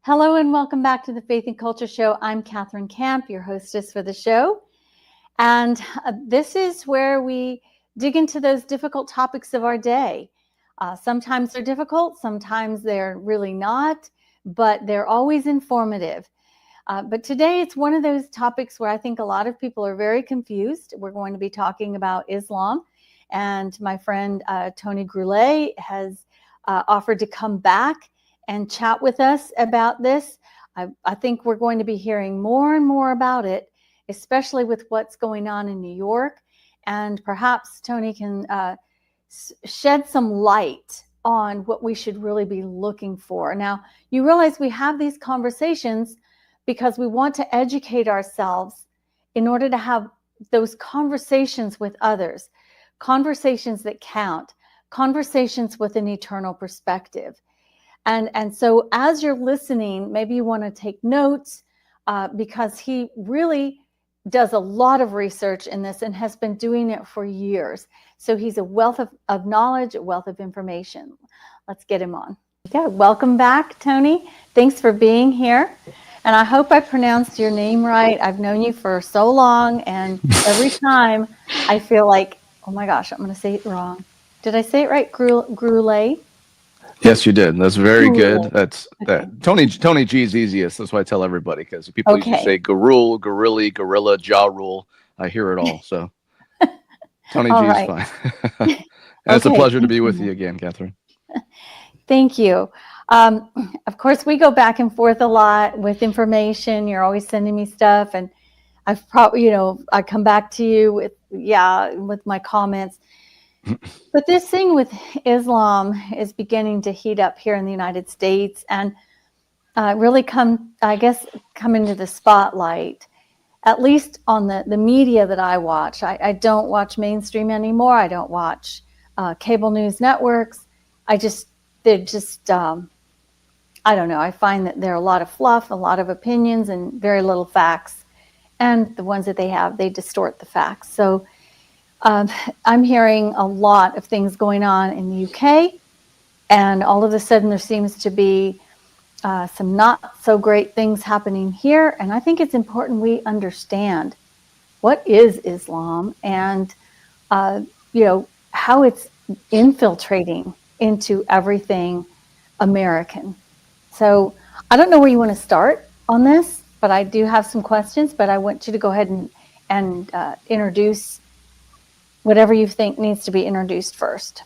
Hello and welcome back to the Faith and Culture Show. I'm Catherine Camp, your hostess for the show. And this is where we dig into those difficult topics of our day. Sometimes they're difficult, sometimes they're really not, but they're always informative. But today it's one of those topics where I think a lot of people are very confused. We're going to be talking about Islam. And my friend Tony Gurule has offered to come back and chat with us about this. I think we're going to be hearing more and more about it, especially with what's going on in New York. And perhaps Tony can shed some light on what we should really be looking for. Now, you realize we have these conversations because we want to educate ourselves in order to have those conversations with others, conversations that count, conversations with an eternal perspective. And so as you're listening, maybe you want to take notes because he really does a lot of research in this and has been doing it for years. So he's a wealth of knowledge, a wealth of information. Let's get him on. Yeah, welcome back, Tony. Thanks for being here. And I hope I pronounced your name right. I've known you for so long, and every time I feel like, oh my gosh, I'm going to say it wrong. Did I say it right? Gurule? Yes, you did. That's very good. That's that. Tony G is easiest. That's why I tell everybody, because people usually say Gurule, Gurule, Gorilla, Ja Rule. I hear it all. So Tony G is fine. And it's a pleasure to be with you again, Catherine. Thank you. Of course, we go back and forth a lot with information. You're always sending me stuff, and I've probably, I come back to you with my comments. But this thing with Islam is beginning to heat up here in the United States and really come into the spotlight, at least on the media that I watch. I don't watch mainstream anymore. I don't watch cable news networks. I don't know. I find that there are a lot of fluff, a lot of opinions, and very little facts. And the ones that they have, they distort the facts. So I'm hearing a lot of things going on in the UK, and all of a sudden there seems to be some not so great things happening here. And I think it's important we understand what is Islam and, how it's infiltrating into everything American. So I don't know where you want to start on this, but I do have some questions, but I want you to go ahead and introduce whatever you think needs to be introduced first.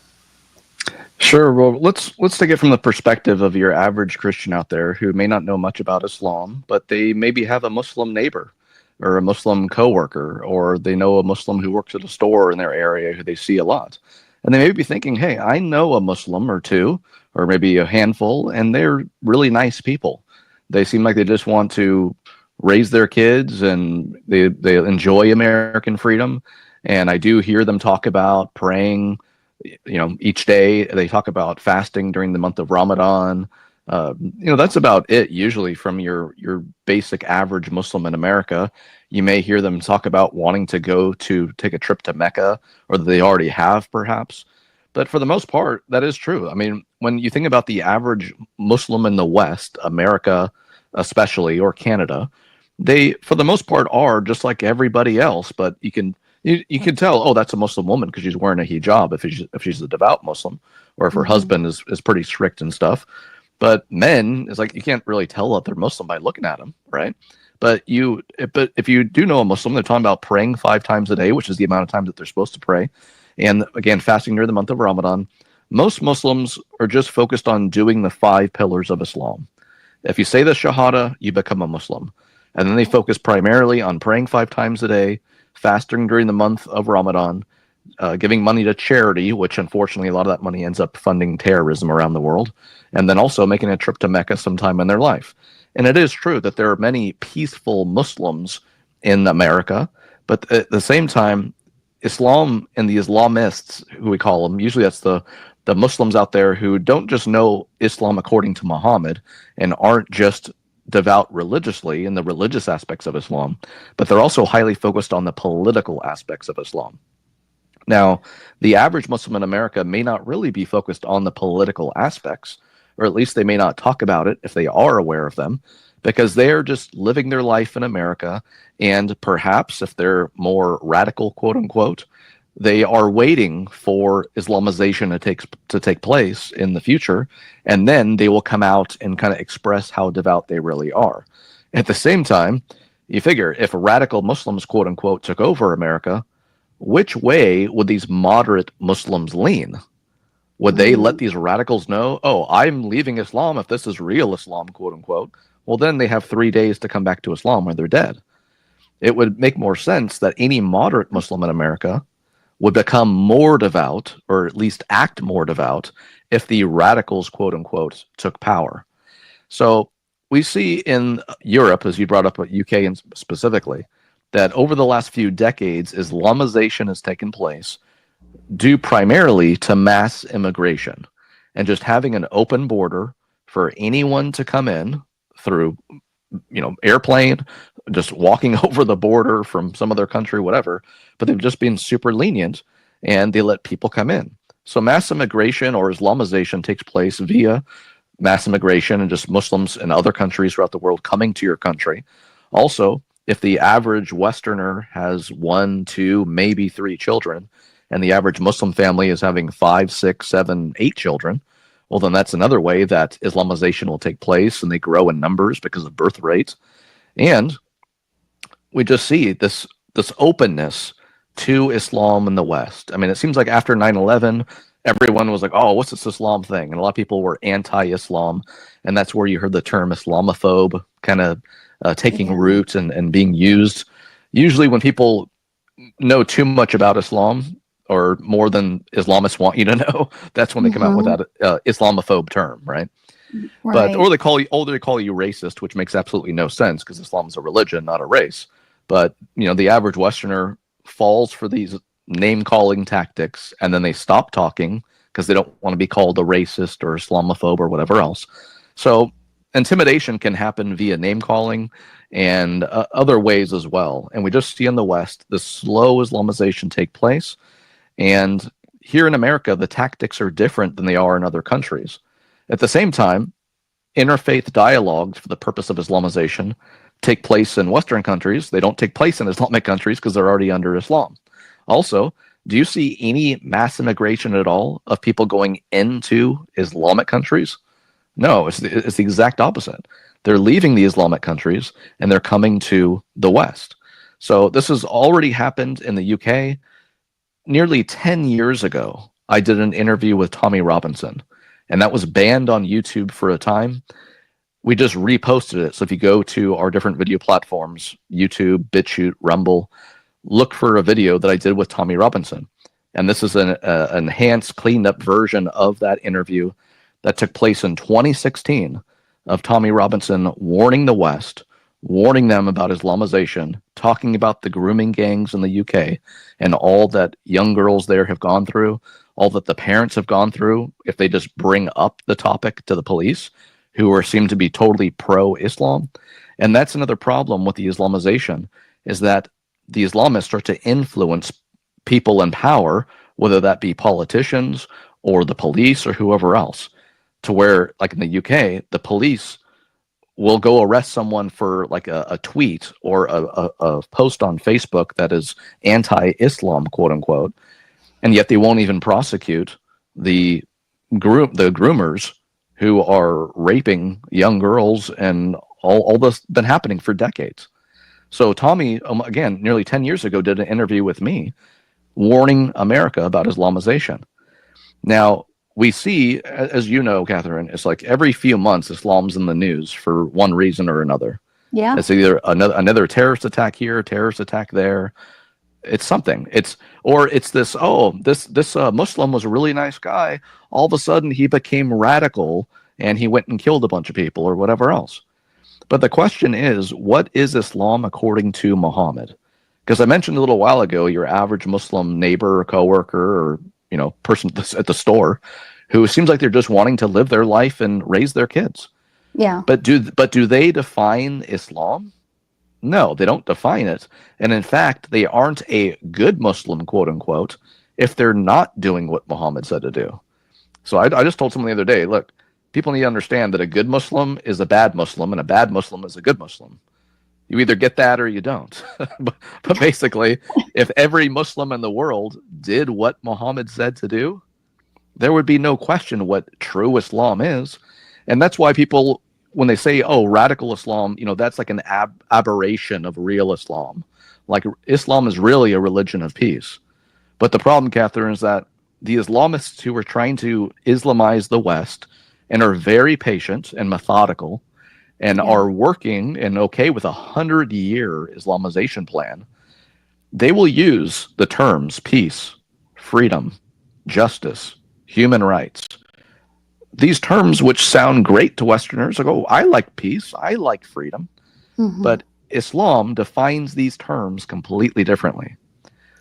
Sure. Well, let's take it from the perspective of your average Christian out there who may not know much about Islam, but they maybe have a Muslim neighbor or a Muslim coworker, or they know a Muslim who works at a store in their area who they see a lot. And they may be thinking, hey, I know a Muslim or two, or maybe a handful, and they're really nice people. They seem like they just want to raise their kids, and they enjoy American freedom. And I do hear them talk about praying, each day. They talk about fasting during the month of Ramadan. That's about it usually from your basic average Muslim in America. You may hear them talk about wanting to take a trip to Mecca, or that they already have perhaps. But for the most part, that is true. I mean, when you think about the average Muslim in the West, America especially, or Canada, they, for the most part, are just like everybody else, but you can You can tell, oh, that's a Muslim woman because she's wearing a hijab if she's a devout Muslim, or if her husband is pretty strict and stuff. But men, it's like you can't really tell that they're Muslim by looking at them, right? But if you do know a Muslim, they're talking about praying 5 times a day, which is the amount of times that they're supposed to pray, and again, fasting during the month of Ramadan. Most Muslims are just focused on doing the 5 pillars of Islam. If you say the Shahada, you become a Muslim. And then they focus primarily on praying 5 times a day, fasting during the month of Ramadan, giving money to charity, which unfortunately a lot of that money ends up funding terrorism around the world, and then also making a trip to Mecca sometime in their life. And it is true that there are many peaceful Muslims in America, but at the same time, Islam and the Islamists, who we call them, usually that's the Muslims out there who don't just know Islam according to Muhammad and aren't just devout religiously in the religious aspects of Islam, but they're also highly focused on the political aspects of Islam. Now, the average Muslim in America may not really be focused on the political aspects, or at least they may not talk about it if they are aware of them, because they're just living their life in America, and perhaps if they're more radical, quote unquote, they are waiting for Islamization to take place in the future, and then they will come out and kind of express how devout they really are. At the same time, you figure if radical Muslims, quote unquote, took over America, which way would these moderate Muslims lean? Would they let these radicals know, oh, I'm leaving Islam if this is real Islam, quote unquote? Well, then they have 3 days to come back to Islam or they're dead. It would make more sense that any moderate Muslim in America would become more devout, or at least act more devout, if the radicals, quote unquote, took power. So we see in Europe, as you brought up, UK and specifically, that over the last few decades, Islamization has taken place due primarily to mass immigration and just having an open border for anyone to come in through, airplane, just walking over the border from some other country, whatever, but they've just been super lenient and they let people come in. So mass immigration or Islamization takes place via mass immigration and just Muslims in other countries throughout the world coming to your country. Also, if the average Westerner has 1, 2, maybe 3 children, and the average Muslim family is having 5, 6, 7, 8 children, well, then that's another way that Islamization will take place, and they grow in numbers because of birth rates. And we just see this openness to Islam in the West. I mean, it seems like after 9/11, everyone was like, oh, what's this Islam thing? And a lot of people were anti-Islam, and that's where you heard the term Islamophobe kind of taking root and being used. Usually when people know too much about Islam, or more than Islamists want you to know, that's when they come out with that Islamophobe term, right? But or they call you racist, which makes absolutely no sense because Islam is a religion, not a race. But the average Westerner falls for these name-calling tactics, and then they stop talking because they don't want to be called a racist or Islamophobe or whatever else. So intimidation can happen via name-calling and other ways as well. And we just see in the West the slow Islamization take place. And here in America, the tactics are different than they are in other countries. At the same time, interfaith dialogues for the purpose of Islamization take place in Western countries. They don't take place in Islamic countries because they're already under Islam. Also, do you see any mass immigration at all of people going into Islamic countries? No, it's the exact opposite. They're leaving the Islamic countries and they're coming to the West. So this has already happened in the UK. Nearly 10 years ago, I did an interview with Tommy Robinson, and that was banned on YouTube for a time. We just reposted it. So if you go to our different video platforms, YouTube, Bitchute, Rumble, look for a video that I did with Tommy Robinson. And this is an enhanced, cleaned up version of that interview that took place in 2016 of Tommy Robinson warning the West, warning them about Islamization, talking about the grooming gangs in the UK and all that young girls there have gone through, all that the parents have gone through if they just bring up the topic to the police, who seem to be totally pro-Islam. And that's another problem with the Islamization, is that the Islamists start to influence people in power, whether that be politicians or the police or whoever else, to where, like in the UK, the police will go arrest someone for like a tweet or a post on Facebook that is anti-Islam, quote unquote, and yet they won't even prosecute the groomers who are raping young girls, and all this been happening for decades. So Tommy, again, nearly 10 years ago, did an interview with me warning America about Islamization. Now, we see, as you know, Catherine, it's like every few months Islam's in the news for one reason or another. Yeah. It's either another terrorist attack here, terrorist attack there. It's something. It's this, this Muslim was a really nice guy. All of a sudden he became radical and he went and killed a bunch of people or whatever else. But the question is, what is Islam according to Muhammad? Because I mentioned a little while ago, your average Muslim neighbor or coworker or person at the store who seems like they're just wanting to live their life and raise their kids. Yeah. But do they define Islam? No, they don't define it. And in fact, they aren't a good Muslim, quote unquote, if they're not doing what Muhammad said to do. So I just told someone the other day, look, people need to understand that a good Muslim is a bad Muslim and a bad Muslim is a good Muslim. You either get that or you don't. but basically, if every Muslim in the world did what Muhammad said to do, there would be no question what true Islam is. And that's why people, when they say, oh, radical Islam, that's like an aberration of real Islam. Like Islam is really a religion of peace. But the problem, Catherine, is that the Islamists who are trying to Islamize the West and are very patient and methodical and are working and okay with 100-year Islamization plan, they will use the terms peace, freedom, justice, human rights. These terms, which sound great to Westerners, like, oh, I like peace, I like freedom. Mm-hmm. But Islam defines these terms completely differently.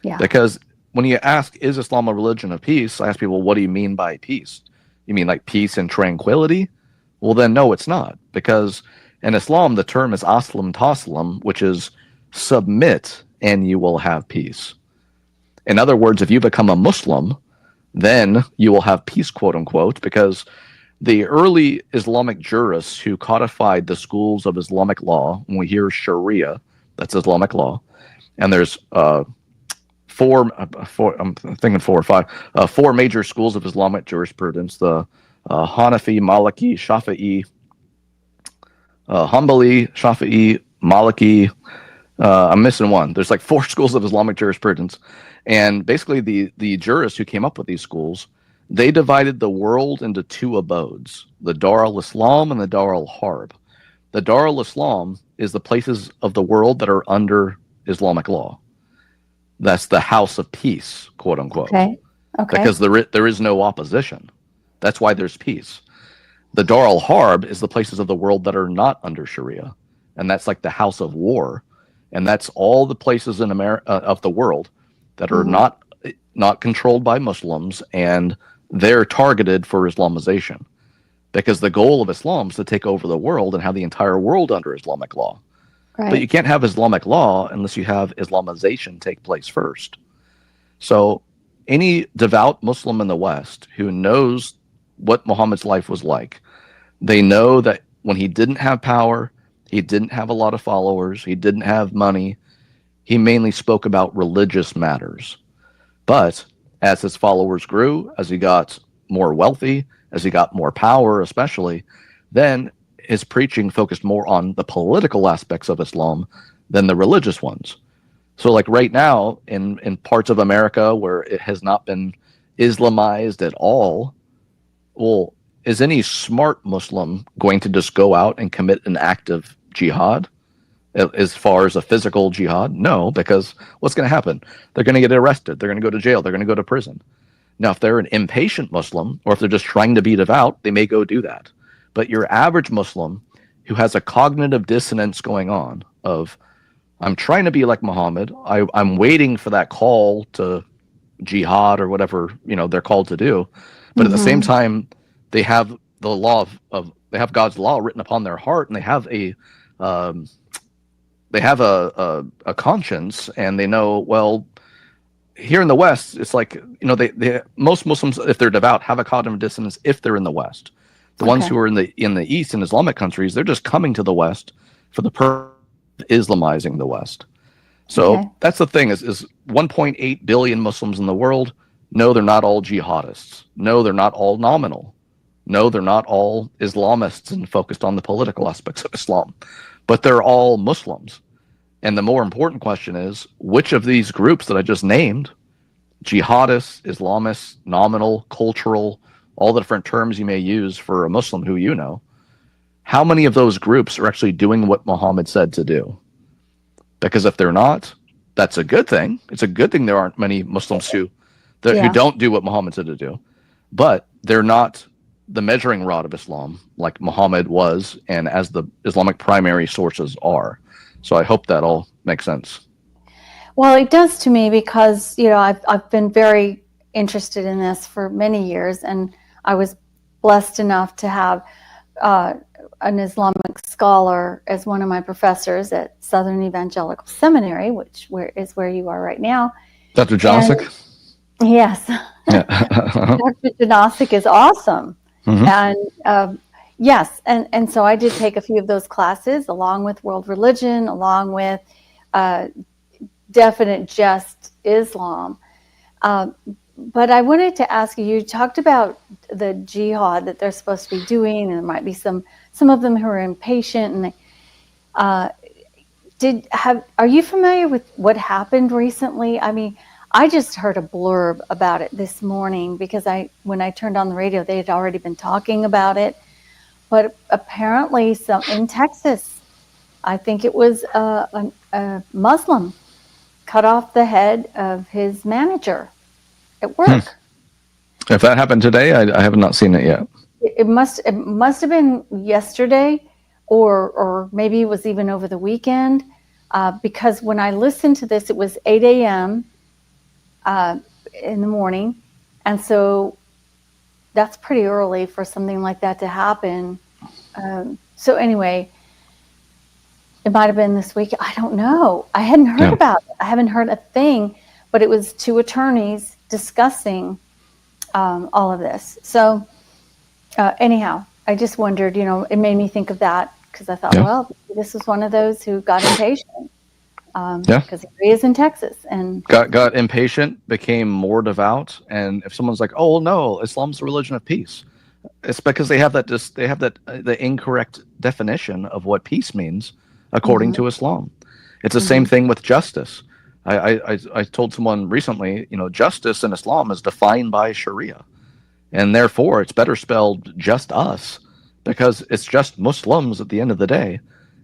Yeah. Because when you ask, is Islam a religion of peace? I ask people, what do you mean by peace? You mean like peace and tranquility? Well, then no, it's not. Because in Islam, the term is aslam taslam, which is submit and you will have peace. In other words, if you become a Muslim, then you will have peace, quote unquote, because the early Islamic jurists who codified the schools of Islamic law, when we hear Sharia, that's Islamic law, and there's four major schools of Islamic jurisprudence, the Hanafi, Maliki, Shafi'i, Hanbali, Shafi'i, Maliki. I'm missing one. There's like 4 schools of Islamic jurisprudence. And basically the jurists who came up with these schools, they divided the world into 2 abodes, the Dar al-Islam and the Dar al-Harb. The Dar al-Islam is the places of the world that are under Islamic law. That's the house of peace, quote unquote. Okay. Because there is no opposition. That's why there's peace. The Dar al-Harb is the places of the world that are not under Sharia. And that's like the house of war. And that's all the places in America of the world that are not controlled by Muslims, and they're targeted for Islamization. Because the goal of Islam is to take over the world and have the entire world under Islamic law. Right. But you can't have Islamic law unless you have Islamization take place first. So any devout Muslim in the West who knows what Muhammad's life was like, they know that when he didn't have power, he didn't have a lot of followers, he didn't have money, he mainly spoke about religious matters. But as his followers grew, as he got more wealthy, as he got more power especially, then his preaching focused more on the political aspects of Islam than the religious ones. So like right now, in parts of America where it has not been Islamized at all, well, is any smart Muslim going to just go out and commit an act of jihad as far as a physical jihad? No, because what's going to happen? They're going to get arrested. They're going to go to jail. They're going to go to prison. Now, if they're an impatient Muslim, or if they're just trying to be devout, they may go do that. But your average Muslim who has a cognitive dissonance going on of, I'm trying to be like Muhammad, I'm waiting for that call to jihad or whatever they're called to do, but at the same time they have the law of they have God's law written upon their heart, and they have a conscience, and they know, well, here in the West, it's like, they most Muslims, if they're devout, have a cognitive dissonance if they're in the West. The ones who are in the East, in Islamic countries, they're just coming to the West for the purpose of Islamizing the West. So that's the thing, is 1.8 billion Muslims in the world. No, they're not all jihadists. No, they're not all nominal. No, they're not all Islamists and focused on the political aspects of Islam. But they're all Muslims. And the more important question is, which of these groups that I just named, jihadists, Islamists, nominal, cultural, all the different terms you may use for a Muslim who you know, how many of those groups are actually doing what Muhammad said to do? Because if they're not, that's a good thing. It's a good thing there aren't many Muslims who don't do what Muhammad said to do. But they're not the measuring rod of Islam like Muhammad was, and as the Islamic primary sources are. So I hope that all makes sense. Well, it does to me, because I've been very interested in this for many years, and I was blessed enough to have an Islamic scholar as one of my professors at Southern Evangelical Seminary, which is where you are right now. Dr. Janasic? Yes. Yeah. Dr. Janasic is awesome. And yes, and so I did take a few of those classes along with world religion, along with definite just Islam. But I wanted to ask you, you talked about the jihad that they're supposed to be doing, and there might be some of them who are impatient. And are you familiar with what happened recently? I mean, I just heard a blurb about it this morning, because when I turned on the radio, they had already been talking about it. But apparently, in Texas, I think it was a Muslim cut off the head of his manager at work. If that happened today, I have not seen it yet. It must have been yesterday, or maybe it was even over the weekend, because when I listened to this, it was 8 a.m. In the morning, and so that's pretty early for something like that to happen. So anyway, it might have been this week. I don't know. I hadn't heard about it. I haven't heard a thing, but it was two attorneys discussing all of this. So anyhow, I just wondered, it made me think of that, because I thought, well, this was one of those who got impatient. Because he is in Texas and got impatient, became more devout, and if someone's like, "Oh no, Islam's the religion of peace," it's because they have the incorrect definition of what peace means according to Islam. It's the same thing with justice. I told someone recently, justice in Islam is defined by Sharia, and therefore it's better spelled just us, because it's just Muslims at the end of the day.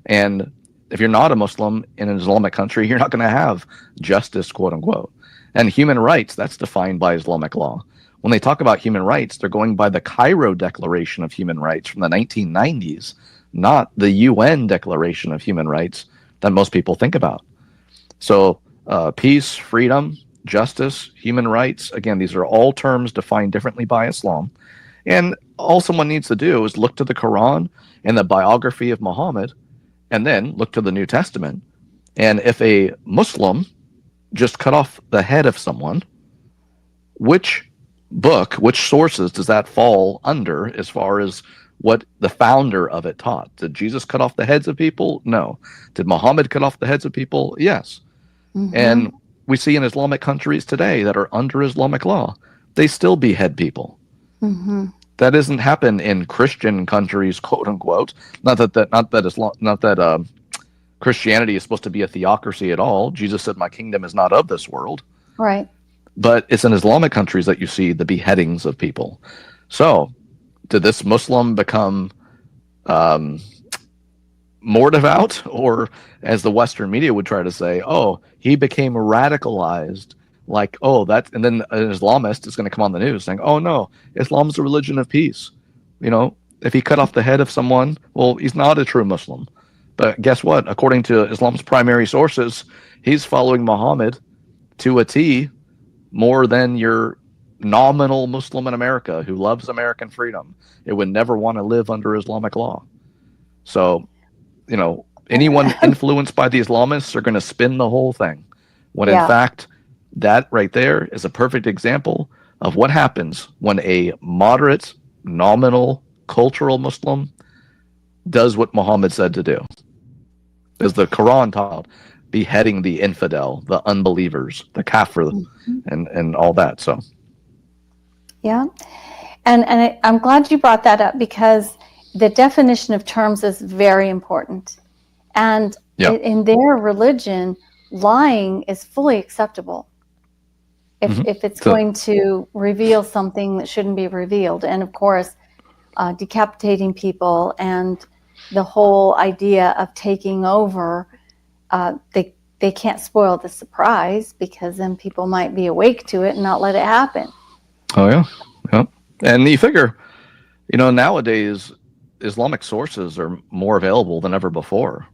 And if you're not a Muslim in an Islamic country, you're not going to have justice, quote unquote. And human rights, that's defined by Islamic law. When they talk about human rights, they're going by the Cairo Declaration of Human Rights from the 1990s, not the UN Declaration of Human Rights that most people think about. So peace, freedom, justice, human rights, again, these are all terms defined differently by Islam. And all someone needs to do is look to the Quran and the biography of Muhammad, and then look to the New Testament. And if a Muslim just cut off the head of someone, which book, which sources does that fall under as far as what the founder of it taught? Did Jesus cut off the heads of people? No. Did Muhammad cut off the heads of people? Yes. And we see in Islamic countries today that are under Islamic law, they still behead people. That doesn't happen in Christian countries, quote unquote. Not that Christianity is supposed to be a theocracy at all. Jesus said, "My kingdom is not of this world." Right. But it's in Islamic countries that you see the beheadings of people. So, did this Muslim become more devout, or, as the Western media would try to say, oh, he became radicalized? Like, and then an Islamist is going to come on the news saying, "Oh no, Islam's a religion of peace." If he cut off the head of someone, well, he's not a true Muslim. But guess what? According to Islam's primary sources, he's following Muhammad to a T more than your nominal Muslim in America who loves American freedom. It would never want to live under Islamic law. So, anyone influenced by the Islamists are going to spin the whole thing, when in fact, that right there is a perfect example of what happens when a moderate, nominal cultural Muslim does what Muhammad said to do. Is the Quran taught beheading the infidel, the unbelievers, the kafir, and all that. So, yeah. And I'm glad you brought that up, because the definition of terms is very important. And in their religion, lying is fully acceptable if it's going to reveal something that shouldn't be revealed. And of course, decapitating people and the whole idea of taking over, they can't spoil the surprise, because then people might be awake to it and not let it happen. Oh yeah, yeah. And you figure, nowadays Islamic sources are more available than ever before.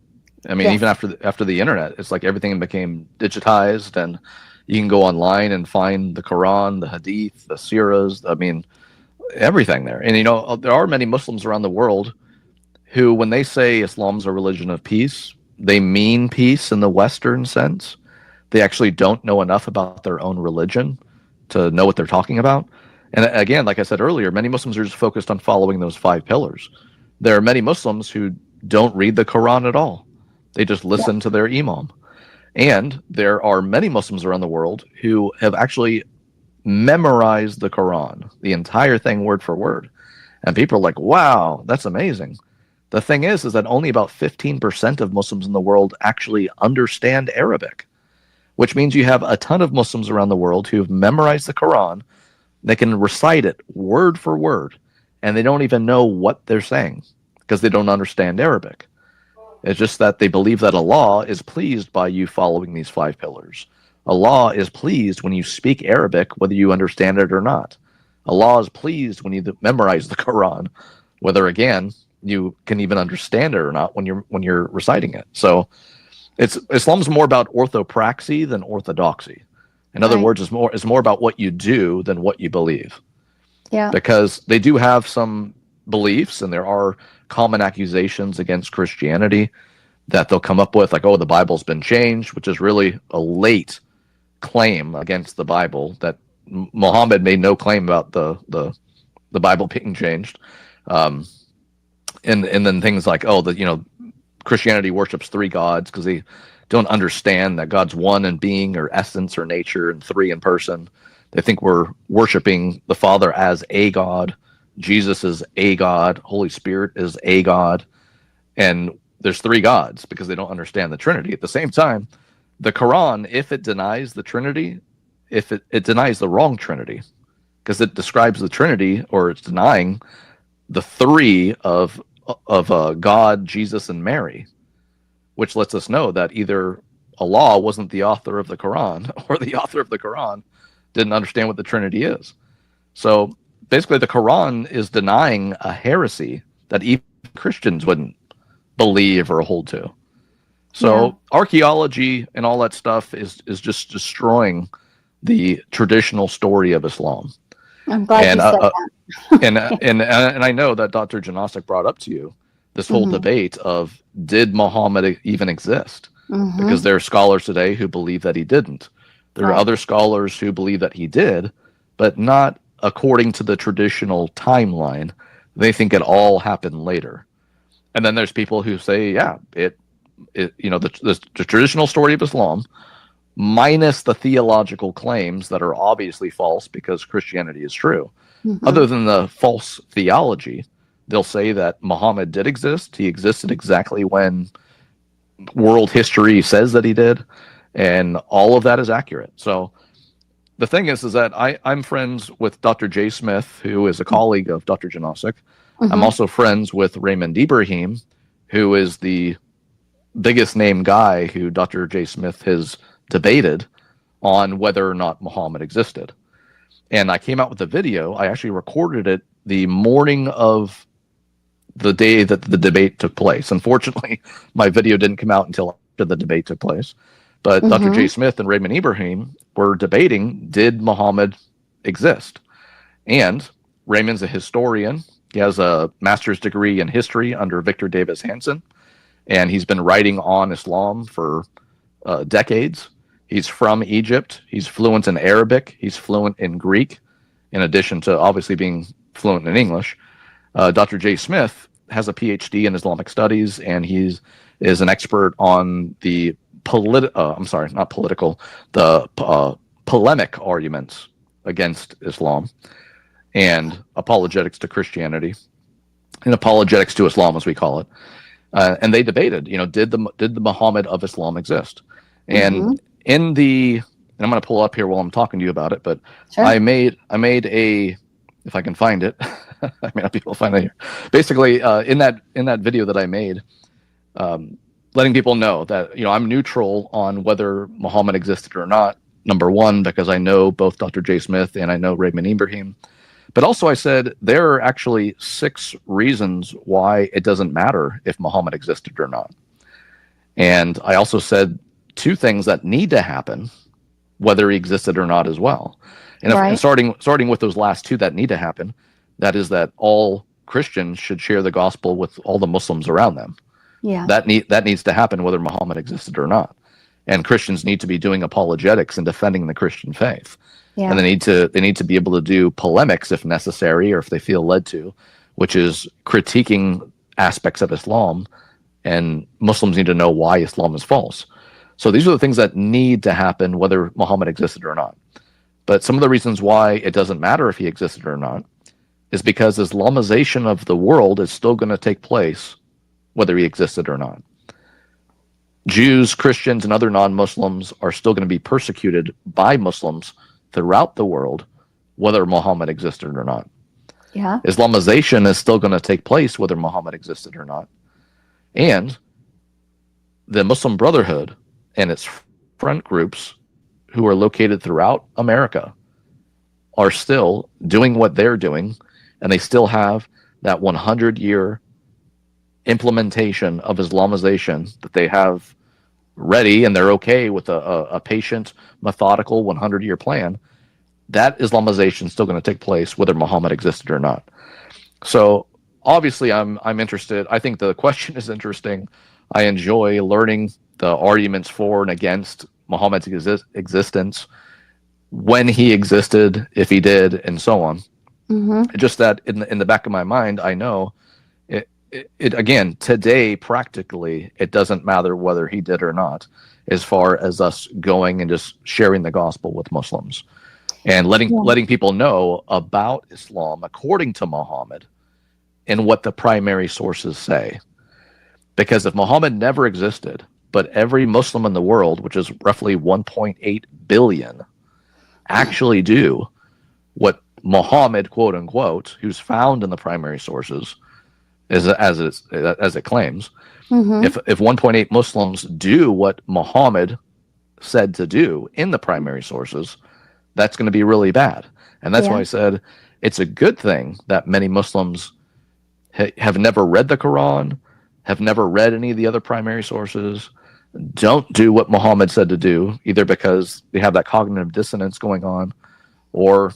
I mean, even after the internet, it's like everything became digitized, and you can go online and find the Quran, the Hadith, the Sirahs. I mean, everything there. And there are many Muslims around the world who, when they say Islam's a religion of peace, they mean peace in the Western sense. They actually don't know enough about their own religion to know what they're talking about. And again, like I said earlier, many Muslims are just focused on following those 5 pillars. There are many Muslims who don't read the Quran at all. They just listen to their imam. And there are many Muslims around the world who have actually memorized the Quran, the entire thing word for word. And people are like, wow, that's amazing. The thing is that only about 15% of Muslims in the world actually understand Arabic, which means you have a ton of Muslims around the world who have memorized the Quran. They can recite it word for word, and they don't even know what they're saying because they don't understand Arabic. It's just that they believe that Allah is pleased by you following these 5 pillars. Allah is pleased when you speak Arabic, whether you understand it or not. Allah is pleased when you memorize the Quran, whether, again, you can even understand it or not when you're reciting it. So Islam's more about orthopraxy than orthodoxy. In other words, it's more about what you do than what you believe. Yeah. Because they do have some beliefs, and there are common accusations against Christianity that they'll come up with, like, oh, the Bible's been changed, which is really a late claim against the Bible. That Muhammad made no claim about the Bible being changed. And then things like, oh, Christianity worships 3 gods because they don't understand that God's one in being or essence or nature, and 3 in person. They think we're worshiping the Father as a God, Jesus is a God, Holy Spirit is a God, and there's 3 gods because they don't understand the Trinity. At the same time, the Quran, if it denies the Trinity, if it denies the wrong Trinity, because it describes the Trinity, or it's denying the 3 of God, Jesus, and Mary, which lets us know that either Allah wasn't the author of the Quran, or the author of the Quran didn't understand what the Trinity is. So basically, the Quran is denying a heresy that even Christians wouldn't believe or hold to. So archaeology and all that stuff is just destroying the traditional story of Islam. I'm glad you said that. and I know that Dr. Janosic brought up to you this whole debate of, did Muhammad even exist? Because there are scholars today who believe that he didn't. There are other scholars who believe that he did, but not according to the traditional timeline. They think it all happened later. And then there's people who say, the traditional story of Islam, minus the theological claims that are obviously false because Christianity is true. Other than the false theology, they'll say that Muhammad did exist. He existed exactly when world history says that he did, and all of that is accurate. So the thing is that I'm friends with Dr. J. Smith, who is a colleague of Dr. Janosic. I'm also friends with Raymond Ibrahim, who is the biggest name guy who Dr. J. Smith has debated on whether or not Muhammad existed. And I came out with a video. I actually recorded it the morning of the day that the debate took place. Unfortunately, my video didn't come out until after the debate took place. But Dr. J. Smith and Raymond Ibrahim were debating, did Muhammad exist? And Raymond's a historian. He has a master's degree in history under Victor Davis Hanson, and he's been writing on Islam for decades. He's from Egypt. He's fluent in Arabic. He's fluent in Greek, in addition to obviously being fluent in English. Dr. J. Smith has a PhD in Islamic studies, and is an expert on the polemic arguments against Islam and apologetics to Christianity and apologetics to Islam, as we call it. And they debated, did the Muhammad of Islam exist? And in the, and I'm going to pull up here while I'm talking to you about it, but sure. I made a, if I can find it, I may not be able to find it here. Basically, in that video that I made, letting people know that I'm neutral on whether Muhammad existed or not. Number one, because I know both Dr. J. Smith and I know Raymond Ibrahim. But also I said there are actually 6 reasons why it doesn't matter if Muhammad existed or not. And I also said 2 things that need to happen, whether he existed or not as well. And, and starting with those last 2 that need to happen, that is that all Christians should share the gospel with all the Muslims around them. Yeah. That needs to happen whether Muhammad existed or not. And Christians need to be doing apologetics and defending the Christian faith. Yeah. And they need to be able to do polemics if necessary or if they feel led to, which is critiquing aspects of Islam, and Muslims need to know why Islam is false. So these are the things that need to happen whether Muhammad existed or not. But some of the reasons why it doesn't matter if he existed or not is because Islamization of the world is still going to take place whether he existed or not. Jews, Christians, and other non-Muslims are still going to be persecuted by Muslims throughout the world, whether Muhammad existed or not. Yeah. Islamization is still going to take place whether Muhammad existed or not. And the Muslim Brotherhood and its front groups who are located throughout America are still doing what they're doing, and they still have that 100-year implementation of Islamization that they have ready, and they're okay with a patient, methodical 100-year plan. That Islamization is still going to take place whether Muhammad existed or not. So obviously I'm interested. I think the question is interesting. I enjoy learning the arguments for and against Muhammad's existence, when he existed, if he did, and so on. Just that in the back of my mind, I know it again, today, practically, it doesn't matter whether he did or not, as far as us going and just sharing the gospel with Muslims and letting people know about Islam according to Muhammad and what the primary sources say. Because if Muhammad never existed, but every Muslim in the world, which is roughly 1.8 billion, actually do what Muhammad, quote unquote, who's found in the primary sources, as it claims, if 1.8 Muslims do what Muhammad said to do in the primary sources, that's going to be really bad. And that's why I said it's a good thing that many Muslims have never read the Quran, have never read any of the other primary sources, don't do what Muhammad said to do, either because they have that cognitive dissonance going on, or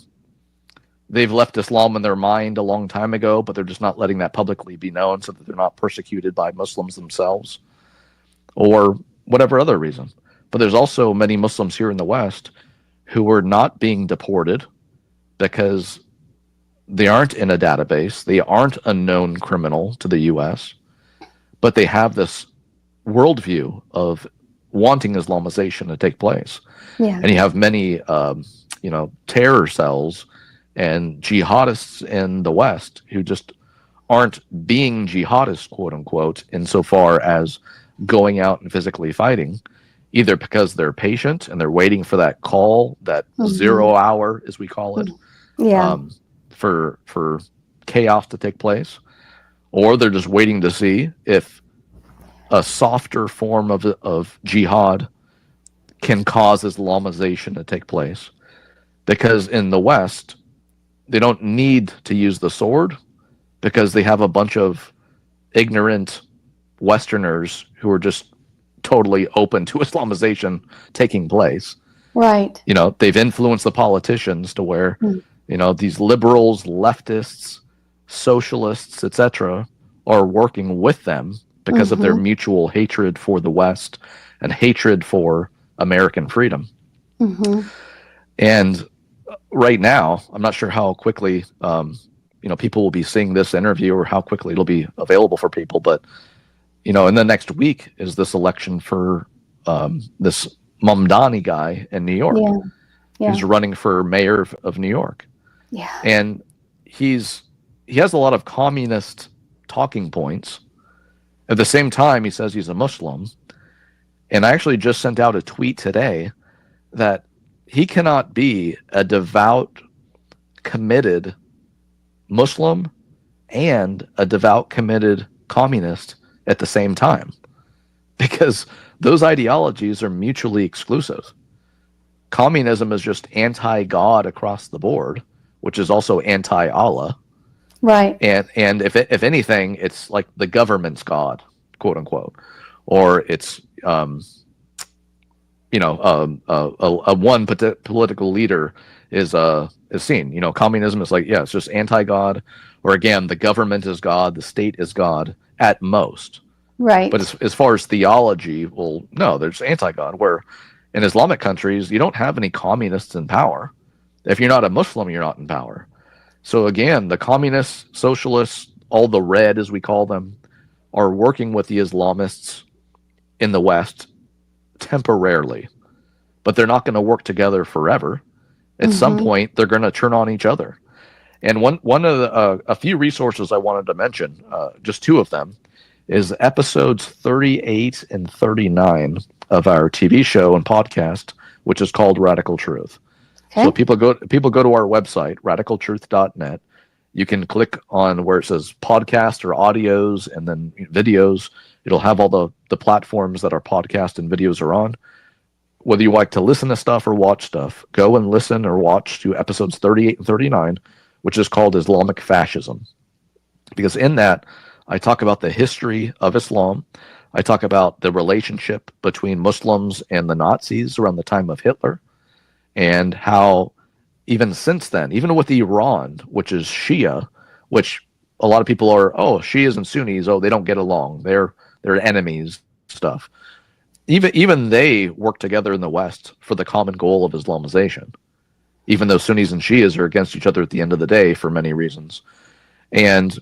they've left Islam in their mind a long time ago, but they're just not letting that publicly be known so that they're not persecuted by Muslims themselves, or whatever other reason. But there's also many Muslims here in the West who are not being deported because they aren't in a database, they aren't a known criminal to the U.S., but they have this worldview of wanting Islamization to take place. And you have many, terror cells and jihadists in the West who just aren't being jihadists, quote unquote, insofar as going out and physically fighting, either because they're patient and they're waiting for that call, that 0 hour, as we call it, for chaos to take place, or they're just waiting to see if a softer form of jihad can cause Islamization to take place. Because in the West, they don't need to use the sword because they have a bunch of ignorant Westerners who are just totally open to Islamization taking place. Right. They've influenced the politicians to where, these liberals, leftists, socialists, etc., are working with them because of their mutual hatred for the West and hatred for American freedom. And right now, I'm not sure how quickly people will be seeing this interview or how quickly it'll be available for people. But, in the next week is this election for this Mamdani guy in New York. Yeah. Who's running for mayor of New York. Yeah. And he has a lot of communist talking points. At the same time, he says he's a Muslim. And I actually just sent out a tweet today that he cannot be a devout, committed Muslim and a devout, committed communist at the same time, because those ideologies are mutually exclusive. Communism is just anti-God across the board, which is also anti-Allah. Right. And if anything, it's like the government's God, quote unquote, or it's a one political leader is seen. Communism is like, it's just anti-God, or again, the government is God, the state is God at most. Right. But as far as theology, well, no, there's anti-God. Where in Islamic countries, you don't have any communists in power. If you're not a Muslim, you're not in power. So again, the communists, socialists, all the red, as we call them, are working with the Islamists in the West temporarily. But they're not going to work together forever. At some point, they're going to turn on each other. And one of a few resources I wanted to mention, just two of them, is episodes 38 and 39 of our TV show and podcast, which is called Radical Truth. Okay. So people go to our website, radicaltruth.net. You can click on where it says podcast or audios and then videos. It'll have all the platforms that our podcast and videos are on. Whether you like to listen to stuff or watch stuff, go and listen or watch to episodes 38 and 39, which is called Islamic Fascism. Because in that, I talk about the history of Islam. I talk about the relationship between Muslims and the Nazis around the time of Hitler, and how even since then, even with Iran, which is Shia, which a lot of people are, Shias and Sunnis, they don't get along. They're enemies, stuff. Even they work together in the West for the common goal of Islamization, even though Sunnis and Shias are against each other at the end of the day for many reasons. And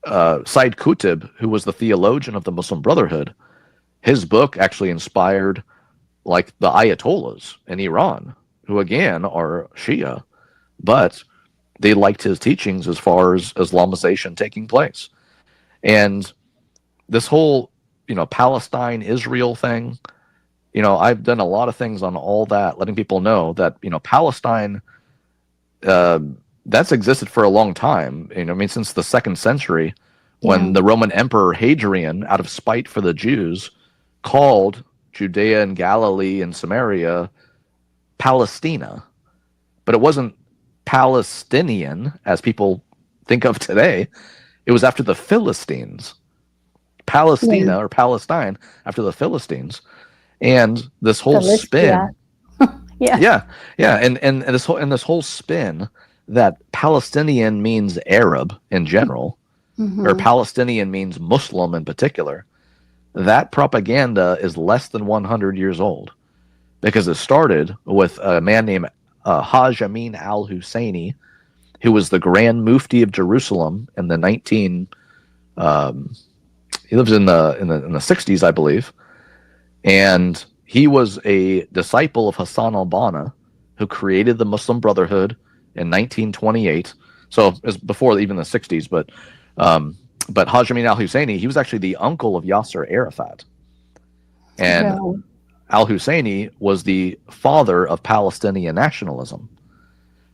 Said Qutb, who was the theologian of the Muslim Brotherhood, his book actually inspired like the Ayatollahs in Iran, who again are Shia, but they liked his teachings as far as Islamization taking place. And this whole, Palestine, Israel thing, I've done a lot of things on all that, letting people know that, Palestine, that's existed for a long time. Since the 2nd century, when the Roman Emperor Hadrian, out of spite for the Jews, called Judea and Galilee and Samaria Palestina. But it wasn't Palestinian, as people think of today. It was after the Philistines. Palestina or Palestine after the Philistines. And this whole spin. And this whole spin that Palestinian means Arab in general, or Palestinian means Muslim in particular, that propaganda is less than 100 years old, because it started with a man named Haj Amin al-Husseini, who was the Grand Mufti of Jerusalem in the he lives in the 60s, I believe, and he was a disciple of Hassan al-Banna, who created the Muslim Brotherhood in 1928. So it's before even the 60s, but Haj Amin al-Husseini, he was actually the uncle of Yasser Arafat. And al-Husseini was the father of Palestinian nationalism,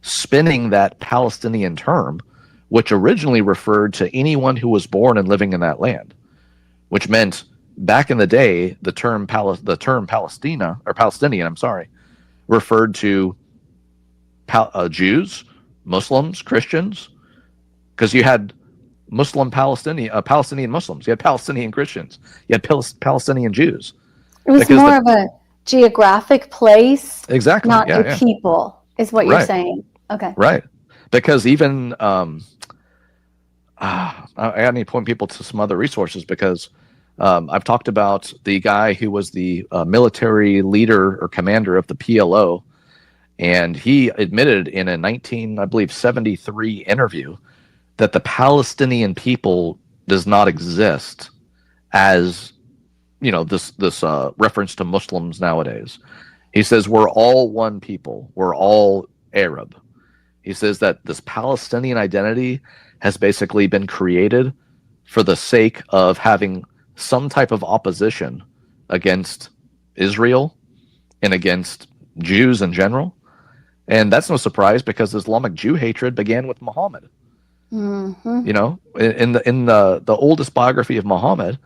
spinning that Palestinian term, which originally referred to anyone who was born and living in that land, which meant back in the day, the term Palestina, or Palestinian, referred to Jews, Muslims, Christians, because you had Palestinian Muslims, you had Palestinian Christians, you had Palestinian Jews. It was more of a geographic place, exactly, not a people, is what you're saying. Okay, right? Because even I need to point people to some other resources, because I've talked about the guy who was the military leader or commander of the PLO, and he admitted in a 1973 interview that the Palestinian people does not exist as, this reference to Muslims nowadays. He says we're all one people. We're all Arab. He says that this Palestinian identity has basically been created for the sake of having some type of opposition against Israel and against Jews in general. And that's no surprise, because Islamic Jew hatred began with Muhammad. Mm-hmm. In the oldest biography of Muhammad,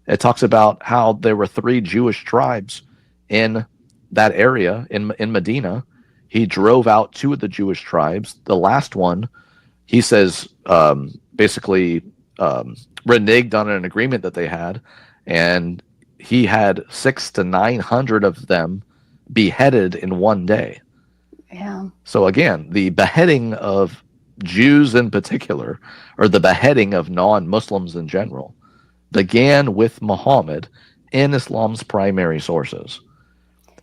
it talks about how there were 3 Jewish tribes in that area in Medina. He drove out 2 of the Jewish tribes. The last one, he says, basically reneged on an agreement that they had, and he had 600 to 900 of them beheaded in one day. Yeah. So again, the beheading of Jews in particular, or the beheading of non-Muslims in general, began with Muhammad in Islam's primary sources.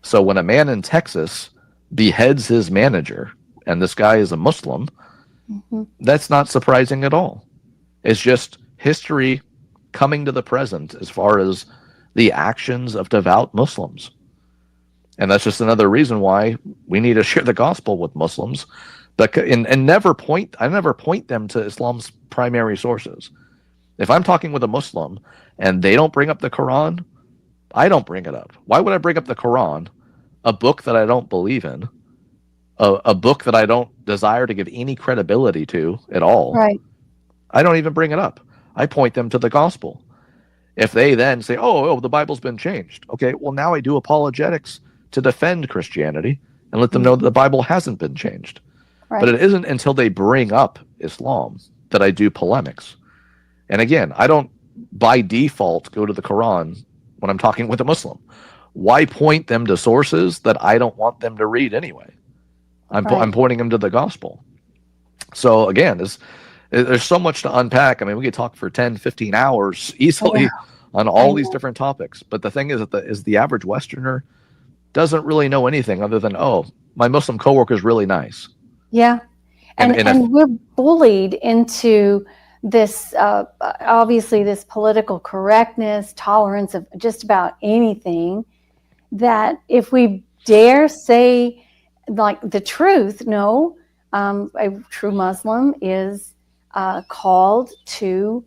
So when a man in Texas beheads his manager, and this guy is a Muslim, Mm-hmm. that's not surprising at all. It's just history coming to the present as far as the actions of devout Muslims. And that's just another reason why we need to share the gospel with Muslims, and I never point them to Islam's primary sources. If I'm talking with a Muslim and they don't bring up the Quran, I don't bring it up. Why would I bring up the Quran, a book that I don't believe in, a book that I don't desire to give any credibility to at all? Right. I don't even bring it up. I point them to the gospel. If they then say, oh, the Bible's been changed. Okay, well, now I do apologetics to defend Christianity and let them know that the Bible hasn't been changed. Right. But it isn't until they bring up Islam that I do polemics. And again, I don't by default go to the Quran when I'm talking with a Muslim. Why point them to sources that I don't want them to read anyway? I'm pointing them to the gospel. So again, there's so much to unpack. I mean, we could talk for 10, 15 hours easily on all these different topics. But the thing is that the average Westerner doesn't really know anything other than, oh, my Muslim coworker is really nice. Yeah. And we're bullied into this, obviously, this political correctness, tolerance of just about anything, that if we dare say like the truth, no, a true Muslim is called to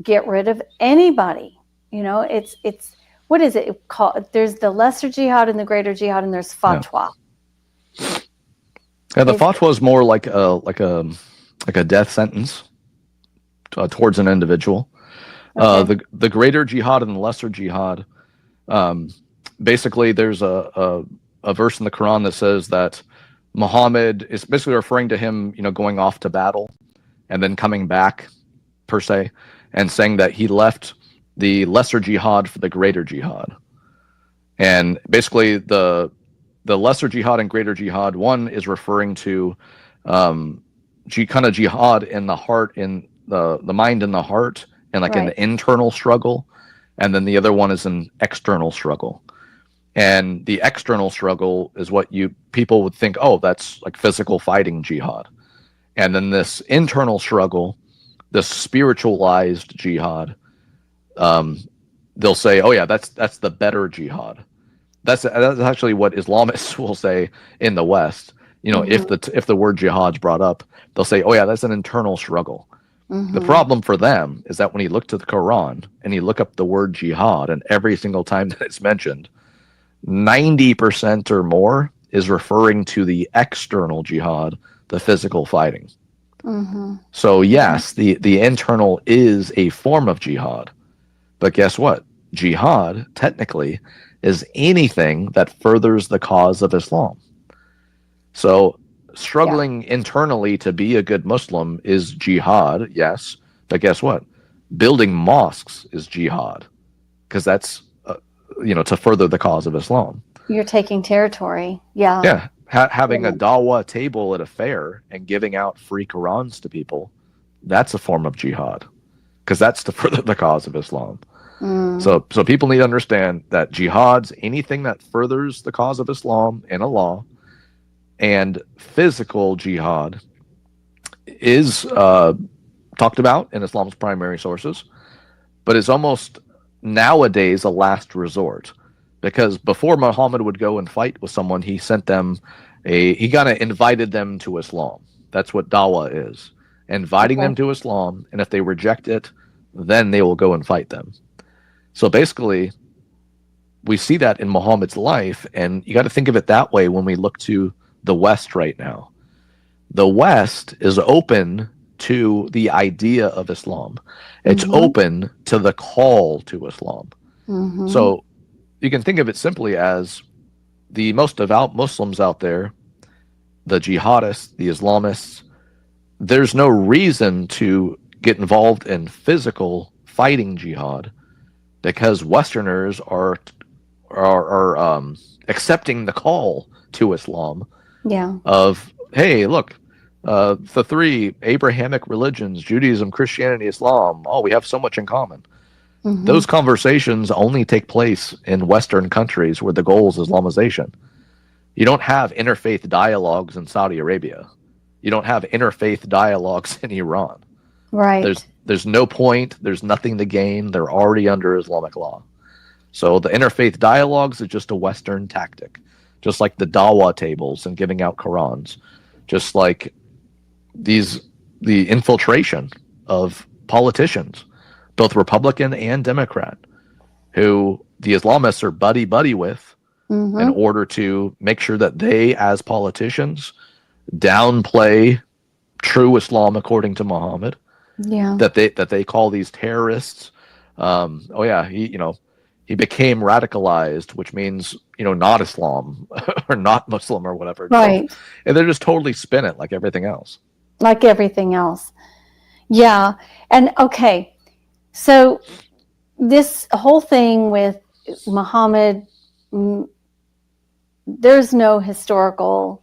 get rid of anybody. It's what is it called? There's the lesser jihad and the greater jihad, and there's fatwa. Yeah, the fatwa is more like a death sentence towards an individual. Okay. The greater jihad and the lesser jihad, basically, there's a verse in the Quran that says that Muhammad is basically referring to him, going off to battle and then coming back, per se, and saying that he left the lesser jihad for the greater jihad. And basically, the lesser jihad and greater jihad, one is referring to kind of jihad in the heart, in the mind and the heart, and like an internal struggle, and then the other one is an external struggle. And the external struggle is what people would think, oh, that's like physical fighting jihad. And then this internal struggle, this spiritualized jihad, they'll say, oh yeah, that's the better jihad. That's actually what Islamists will say in the West. If the word jihad's brought up, they'll say, oh yeah, that's an internal struggle. The problem for them is that when you look to the Quran and you look up the word jihad, and every single time that it's mentioned, 90% or more is referring to the external jihad, the physical fighting. So yes, the internal is a form of jihad, but guess what? Jihad technically is anything that furthers the cause of Islam. So struggling internally to be a good Muslim is jihad, yes, but guess what? Building mosques is jihad, because that's to further the cause of Islam. You're taking territory. Yeah. Having a dawah table at a fair and giving out free Qurans to people, that's a form of jihad, because that's to further the cause of Islam. So people need to understand that jihad's anything that furthers the cause of Islam and Allah, and physical jihad is talked about in Islam's primary sources, but is almost nowadays a last resort. Because before Muhammad would go and fight with someone, he sent them he kind of invited them to Islam. That's what dawah is, inviting them Okay. to Islam, and if they reject it, then they will go and fight them. So basically, we see that in Muhammad's life, and you got to think of it that way when we look to the West right now. The West is open to the idea of Islam. It's Mm-hmm. open to the call to Islam. Mm-hmm. So you can think of it simply as the most devout Muslims out there, the jihadists, the Islamists, there's no reason to get involved in physical fighting jihad because Westerners are accepting the call to Islam Yeah. of, hey, look, the three Abrahamic religions, Judaism, Christianity, Islam, oh, we have so much in common. Mm-hmm. Those conversations only take place in Western countries where the goal is Islamization. You don't have interfaith dialogues in Saudi Arabia. You don't have interfaith dialogues in Iran. Right. There's no point. There's nothing to gain. They're already under Islamic law. So the interfaith dialogues is just a Western tactic, just like the dawah tables and giving out Qurans, just like the infiltration of politicians, both Republican and Democrat, who the Islamists are buddy with Mm-hmm. in order to make sure that they, as politicians, downplay true Islam according to Muhammad. Yeah. That they call these terrorists. Oh yeah, he became radicalized, which means not Islam or not Muslim or whatever. Right. So, and they're just totally spin it like everything else. Like everything else. Yeah. And okay, so this whole thing with Muhammad, there's no historical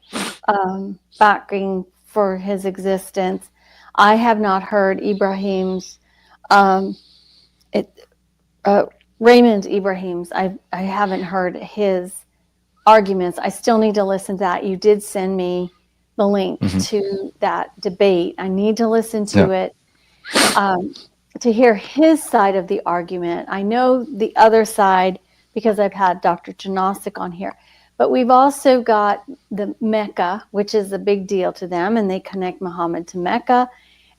backing for his existence. I have not heard Ibrahim's, Raymond Ibrahim's. I haven't heard his arguments. I still need to listen to that. You did send me the link to that debate. I need to listen to it to hear his side of the argument. I know the other side because I've had Dr. Janosic on here. But we've also got the Mecca, which is a big deal to them, and they connect Muhammad to Mecca.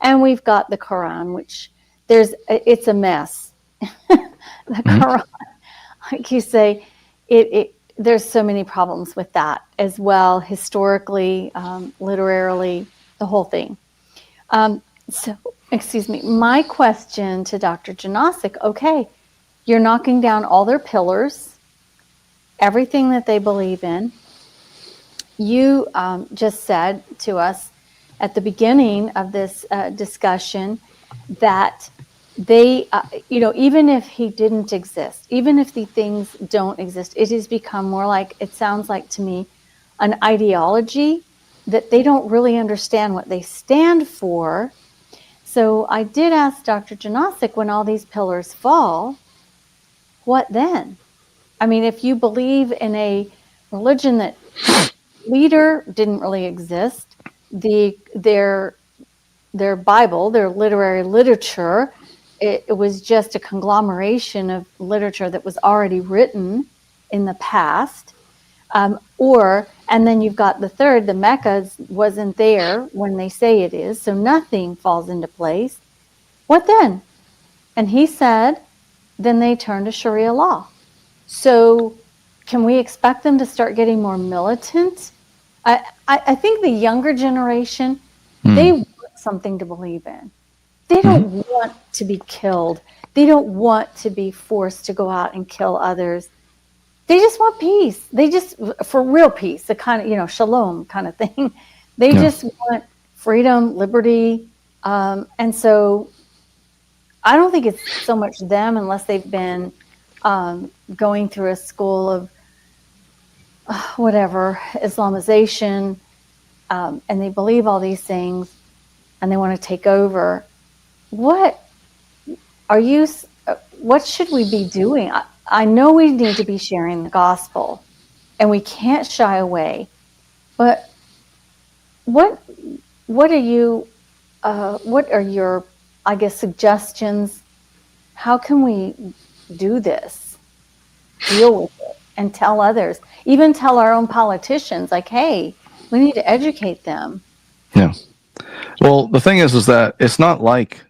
And we've got the Quran, which it's a mess. The Quran, like you say, there's so many problems with that as well, historically, literarily, the whole thing. So, excuse me, my question to Dr. Janosic, okay, you're knocking down all their pillars, everything that they believe in. You just said to us at the beginning of this discussion that they, even if he didn't exist, even if the things don't exist, it has become more like, it sounds like to me, an ideology that they don't really understand what they stand for. So I did ask Dr. Janosic, when all these pillars fall, what then? I mean, if you believe in a religion that leader didn't really exist, their Bible, their literary literature, it was just a conglomeration of literature that was already written in the past. And then you've got the third, the Mecca wasn't there when they say it is, so nothing falls into place. What then? And he said, then they turn to Sharia law. So can we expect them to start getting more militant? I think the younger generation, they want something to believe in. They don't want to be killed. They don't want to be forced to go out and kill others. They just want peace. They just, for real peace, the kind of, shalom kind of thing. They just want freedom, liberty. And so I don't think it's so much them unless they've been going through a school of Islamization, and they believe all these things and they want to take over. What should we be doing? I know we need to be sharing the gospel and we can't shy away, but what are your I guess, suggestions. How can we do this, deal with it, and tell others, even tell our own politicians, like, hey, we need to educate them. Yeah. Well, the thing is that it's not like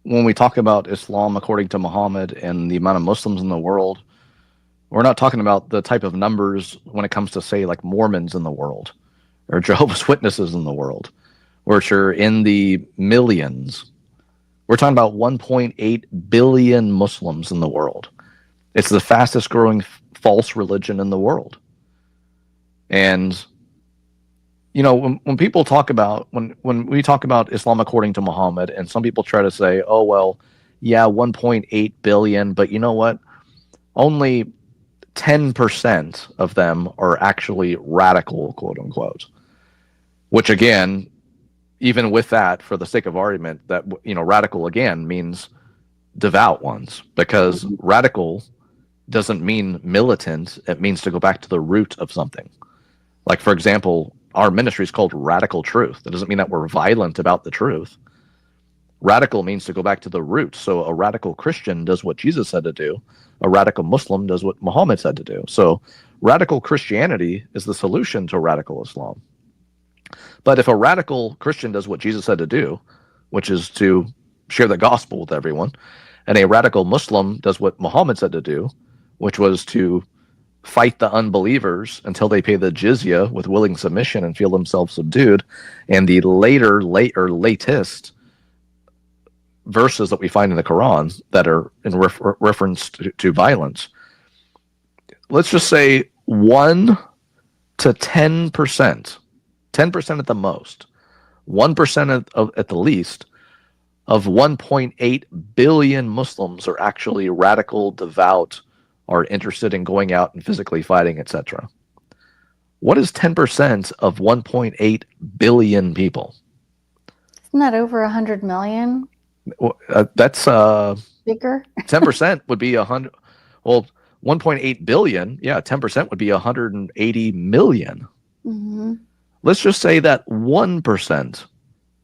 when we talk about Islam according to Muhammad and the amount of Muslims in the world, we're not talking about the type of numbers when it comes to, say, like Mormons in the world or Jehovah's Witnesses in the world, which are in the millions. We're talking about 1.8 billion Muslims in the world. It's the fastest growing false religion in the world. And, you know, when people talk about, when we talk about Islam according to Muhammad, and some people try to say, oh, well, yeah, 1.8 billion, but you know what? Only 10% of them are actually radical, quote unquote. Which again, even with that, for the sake of argument, that, you know, radical again means devout ones, because radical doesn't mean militant. It means to go back to the root of something. Like, for example, our ministry is called Radical Truth. That doesn't mean that we're violent about the truth. Radical means to go back to the root. So a radical Christian does what Jesus said to do. A radical Muslim does what Muhammad said to do. So radical Christianity is the solution to radical Islam. But if a radical Christian does what Jesus said to do, which is to share the gospel with everyone, and a radical Muslim does what Muhammad said to do, which was to fight the unbelievers until they pay the jizya with willing submission and feel themselves subdued, and the latest verses that we find in the Quran that are in reference to violence, let's just say 1 to 10%, 10% at the most, 1% at the least, of 1.8 billion Muslims are actually radical, devout, are interested in going out and physically fighting, etc. What is 10% of 1.8 billion people? Isn't that over 100 million? That's bigger. 10% would be 100. Well, 1.8 billion. Yeah, 10% would be 180 million. Mm-hmm. Let's just say that 1%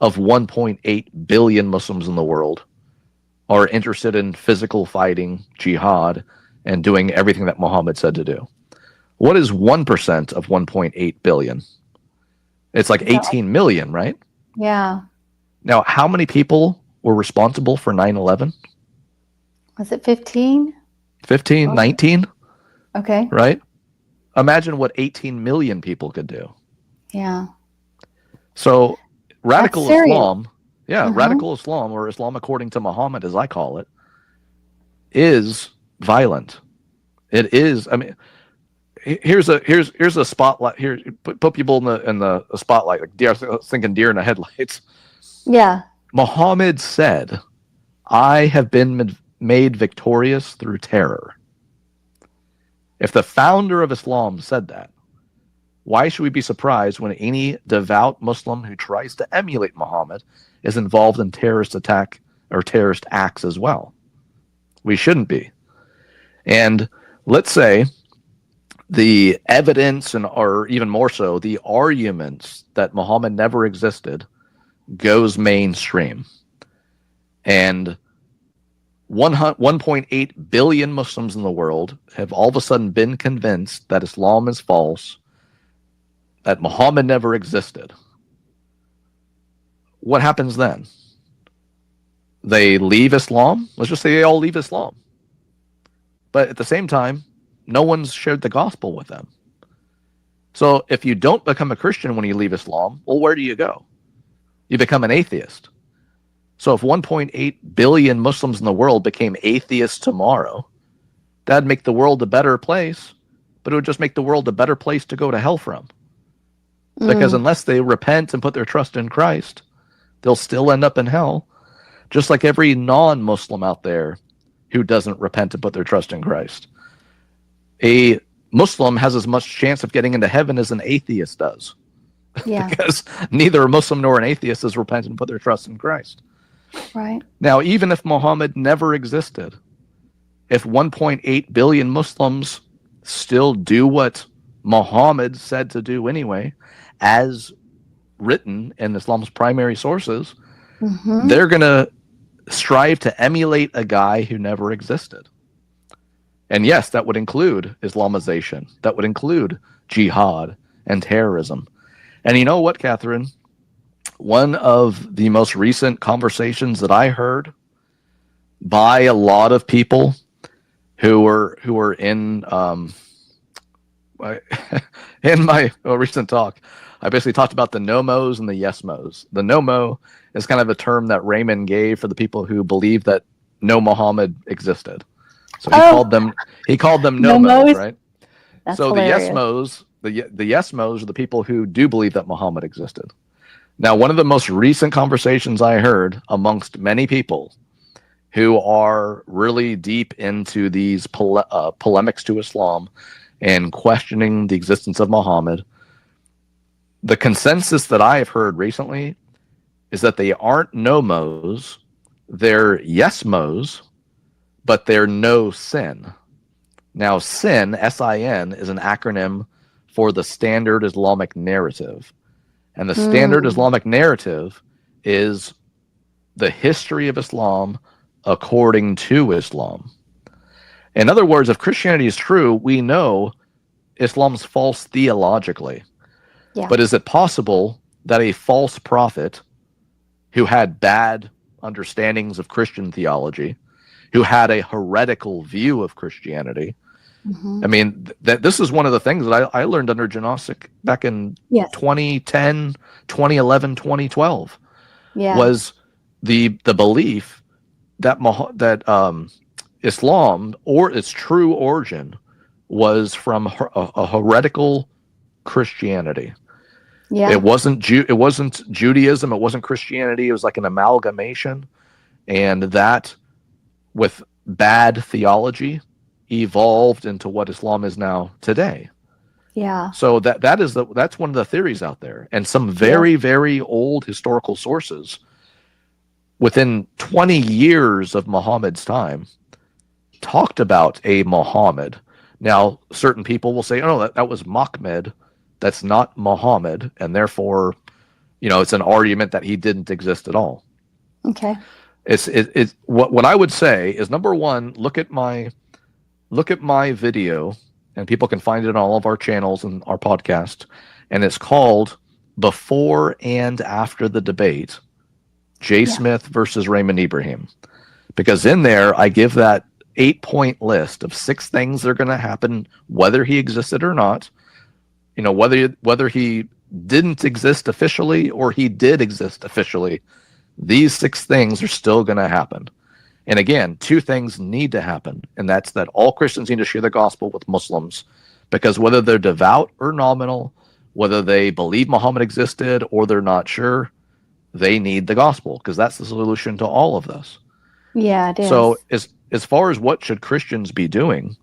of 1.8 billion Muslims in the world are interested in physical fighting, jihad, and doing everything that Muhammad said to do. What is 1% of 1.8 billion? It's like 18 million, right? Yeah. Now, how many people were responsible for 9/11? Was it 15? 15, 19? Okay. Right? Imagine what 18 million people could do. Yeah. So radical Islam, Mm-hmm. radical Islam, or Islam according to Muhammad, as I call it, is violent. It is. I mean, here's a spotlight. Here, put people in the spotlight, like deer. I was thinking deer in the headlights. Yeah. Muhammad said, "I have been made victorious through terror." If the founder of Islam said that, why should we be surprised when any devout Muslim who tries to emulate Muhammad is involved in terrorist attack or terrorist acts as well? We shouldn't be. And let's say the evidence, or even more so, the arguments that Muhammad never existed goes mainstream. And 1.8 billion Muslims in the world have all of a sudden been convinced that Islam is false, that Muhammad never existed. What happens then? They leave Islam? Let's just say they all leave Islam. But at the same time, no one's shared the gospel with them. So if you don't become a Christian when you leave Islam, well, where do you go? You become an atheist. So if 1.8 billion Muslims in the world became atheists tomorrow, that'd make the world a better place, but it would just make the world a better place to go to hell from. Because unless they repent and put their trust in Christ, they'll still end up in hell, just like every non-Muslim out there who doesn't repent and put their trust in Christ. A Muslim has as much chance of getting into heaven as an atheist does. Yeah. Because neither a Muslim nor an atheist has repented and put their trust in Christ. Right. Now, even if Muhammad never existed, if 1.8 billion Muslims still do what Muhammad said to do anyway, as written in Islam's primary sources, they're going to strive to emulate a guy who never existed. And yes, that would include Islamization. That would include jihad and terrorism. And you know what, Catherine? One of the most recent conversations that I heard by a lot of people who were in in my recent talk, I basically talked about the no-mos and the yes-mos. The no-mo is kind of a term that Raymond gave for the people who believe that no Muhammad existed. So he called them no-mos, right? That's so hilarious. the yes-mos are the people who do believe that Muhammad existed. Now, one of the most recent conversations I heard amongst many people who are really deep into these polemics to Islam and questioning the existence of Muhammad, the consensus that I have heard recently is that they aren't no-mos, they're yes-mos, but they're no sin. Now, sin, S-I-N, is an acronym for the standard Islamic narrative. And the standard Islamic narrative is the history of Islam according to Islam. In other words, if Christianity is true, we know Islam's false theologically. Yeah. But is it possible that a false prophet who had bad understandings of Christian theology, who had a heretical view of Christianity, I mean, this is one of the things that I learned under Gnostic back in 2010, 2011, 2012, was the belief that Islam, or its true origin, was from a heretical Christianity. Yeah. It wasn't Judaism, it wasn't Christianity, it was like an amalgamation, and that with bad theology evolved into what Islam is now today. Yeah. So that's one of the theories out there, and some very, very old historical sources within 20 years of Muhammad's time talked about a Muhammad. Now, certain people will say, "Oh, that was Mahmed. That's not Muhammad," and therefore, it's an argument that he didn't exist at all. Okay. It's what I would say is, number one, look at my video, and people can find it on all of our channels and our podcast, and it's called "Before and After the Debate: J. Smith versus Raymond Ibrahim," because in there I give that 8-point list of 6 things that are going to happen whether he existed or not. Whether he didn't exist officially or he did exist officially, these 6 things are still going to happen. And again, 2 things need to happen, and that's that all Christians need to share the gospel with Muslims, because whether they're devout or nominal, whether they believe Muhammad existed or they're not sure, they need the gospel, because that's the solution to all of this. Yeah, it is. So as far as what should Christians be doing,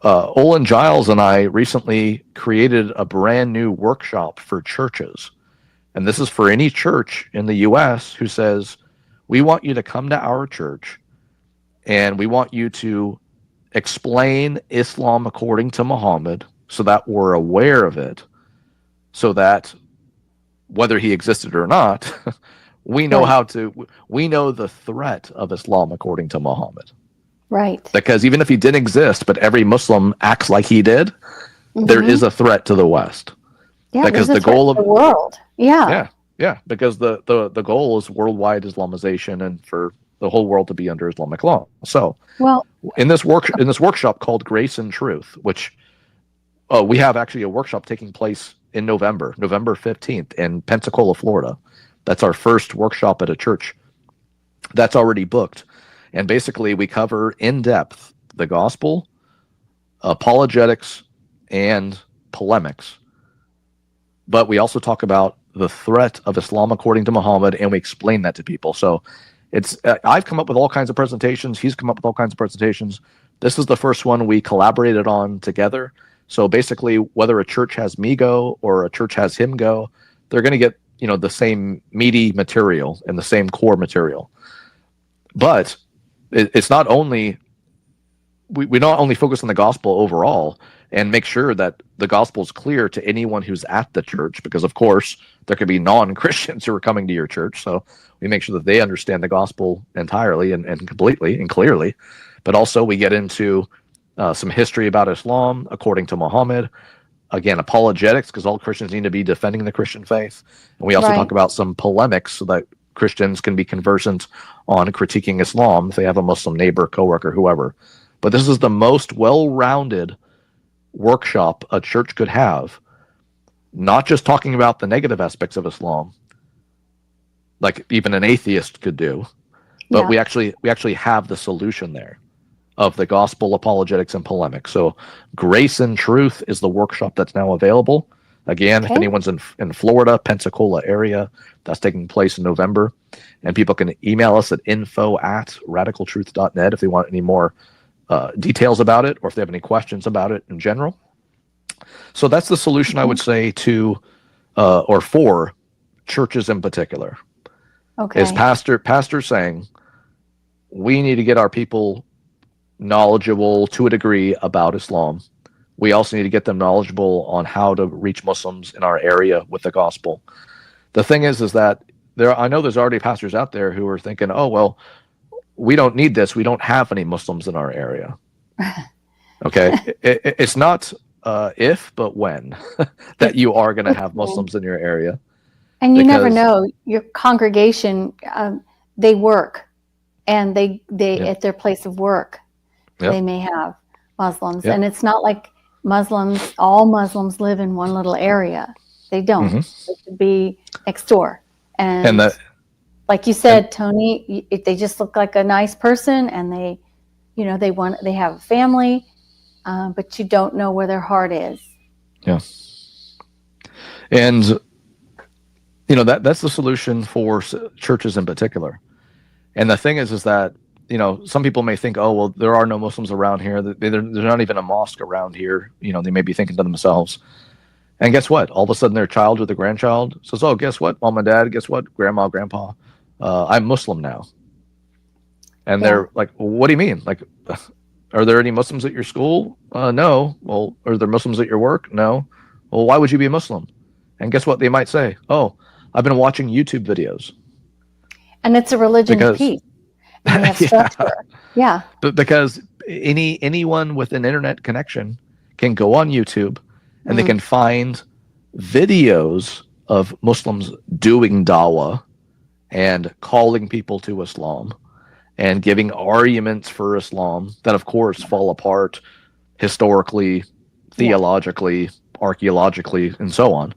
Olin Giles and I recently created a brand new workshop for churches. And this is for any church in the U.S. who says, we want you to come to our church and we want you to explain Islam according to Muhammad so that we're aware of it, so that whether he existed or not, we know we know the threat of Islam according to Muhammad. Right. Because even if he didn't exist, but every Muslim acts like he did, there is a threat to the West. Yeah, because the goal of the world. Yeah. Yeah, because the goal is worldwide Islamization and for the whole world to be under Islamic law. So, in this workshop called Grace and Truth, which we have actually a workshop taking place in November 15th in Pensacola, Florida. That's our first workshop at a church that's already booked. And basically we cover in depth the gospel, apologetics, and polemics. But we also talk about the threat of Islam according to Muhammad, and we explain that to people. So it's I've come up with all kinds of presentations. He's come up with all kinds of presentations. This is the first one we collaborated on together. So basically, whether a church has me go or a church has him go, they're going to get the same meaty material and the same core material. But it's not only we not only focus on the gospel overall and make sure that the gospel is clear to anyone who's at the church, because of course there could be non-Christians who are coming to your church. So we make sure that they understand the gospel entirely and completely and clearly. But also we get into some history about Islam according to Muhammad. Again, apologetics, because all Christians need to be defending the Christian faith. And we also talk about some polemics so that Christians can be conversant on critiquing Islam if they have a Muslim neighbor, coworker, whoever. But this is the most well-rounded workshop a church could have, not just talking about the negative aspects of Islam, like even an atheist could do, but we actually have the solution there of the gospel, apologetics, and polemics. So Grace and Truth is the workshop that's now available. Again, if anyone's in Florida, Pensacola area, that's taking place in November. And people can email us at info@radicaltruth.net if they want any more details about it, or if they have any questions about it in general. So that's the solution, I would say, to or for churches in particular. Is pastor saying we need to get our people knowledgeable to a degree about Islam. We also need to get them knowledgeable on how to reach Muslims in our area with the gospel. The thing is that I know there's already pastors out there who are thinking, oh, well, we don't need this. We don't have any Muslims in our area. Okay. It's not if, but when that you are going to have Muslims in your area. And you never know. Your congregation, they work, and they at their place of work, they may have Muslims. And it's not like all Muslims live in one little area. They don't. They could be next door. And like you said, Tony, they just look like a nice person, and they have a family, but you don't know where their heart is. Yeah. And that's the solution for churches in particular. And the thing is that some people may think, oh, well, there are no Muslims around here. There's not even a mosque around here. They may be thinking to themselves. And guess what? All of a sudden, their child or their grandchild says, oh, guess what, Mom and Dad? Guess what, Grandma, Grandpa? I'm Muslim now. And they're like, well, what do you mean? Like, are there any Muslims at your school? No. Well, are there Muslims at your work? No. Well, why would you be a Muslim? And guess what they might say? Oh, I've been watching YouTube videos. And it's a religion of peace. And they have structure. But because anyone with an internet connection can go on YouTube and they can find videos of Muslims doing dawah and calling people to Islam and giving arguments for Islam that, of course, fall apart historically, theologically, archaeologically, and so on.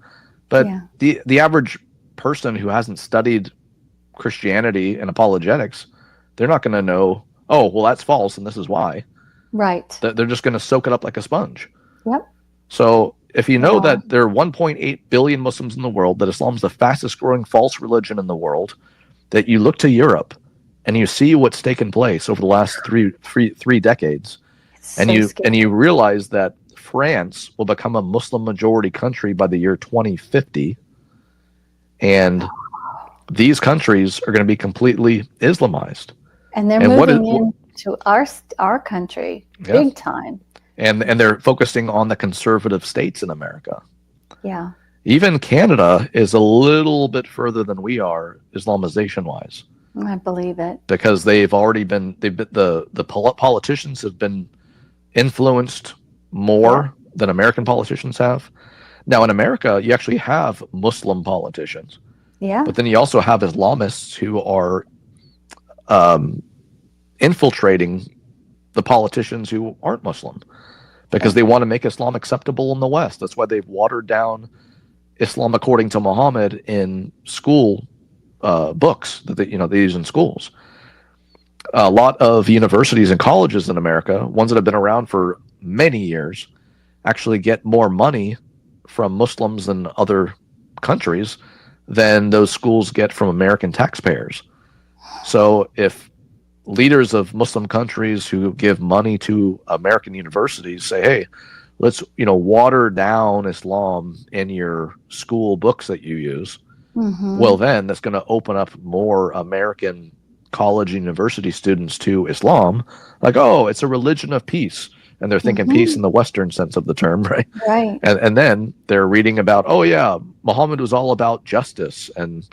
But the average person who hasn't studied Christianity and apologetics, they're not going to know, oh, well, that's false and this is why. Right. They're just going to soak it up like a sponge. Yep. So if you know that there are 1.8 billion Muslims in the world, that Islam's the fastest growing false religion in the world, that you look to Europe and you see what's taken place over the last three decades, and you realize that France will become a Muslim majority country by the year 2050, and these countries are going to be completely Islamized. And they're moving into our country big time. And they're focusing on the conservative states in America. Yeah. Even Canada is a little bit further than we are, Islamization-wise. I believe it. Because the politicians have been influenced more than American politicians have. Now, in America, you actually have Muslim politicians. Yeah. But then you also have Islamists who are infiltrating the politicians who aren't Muslim, because they want to make Islam acceptable in the West. That's why they've watered down Islam according to Muhammad in school books that they use in schools. A lot of universities and colleges in America, ones that have been around for many years, actually get more money from Muslims than other countries than those schools get from American taxpayers. So if leaders of Muslim countries who give money to American universities say, hey, let's water down Islam in your school books that you use, well, then that's going to open up more American college and university students to Islam, like, oh, it's a religion of peace. And they're thinking peace in the Western sense of the term, right? Right. And then they're reading about, oh, yeah, Muhammad was all about justice. And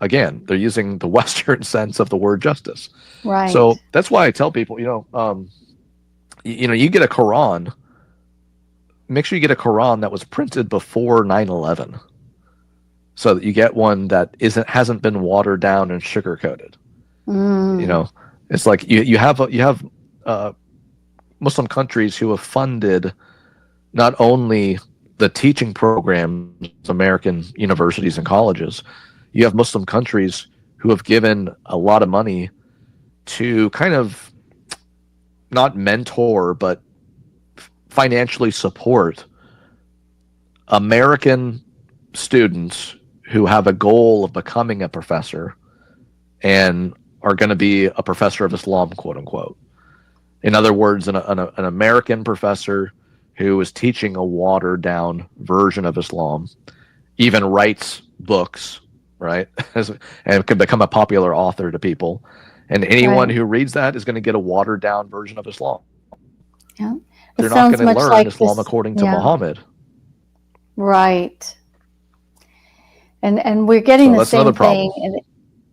again, they're using the Western sense of the word justice. Right. So that's why I tell people, you get a Quran, make sure you get a Quran that was printed before 9/11, so that you get one that hasn't been watered down and sugar coated. It's like you have Muslim countries who have funded not only the teaching programs, American universities and colleges. You have Muslim countries who have given a lot of money to kind of not mentor, but financially support American students who have a goal of becoming a professor and are going to be a professor of Islam, quote unquote. In other words, an American professor who is teaching a watered down version of Islam, even writes books, right? And can become a popular author to people. And anyone who reads that is going to get a watered down version of Islam. Yeah. They're not going to learn Islam according to Muhammad. Right. And we're getting the same thing in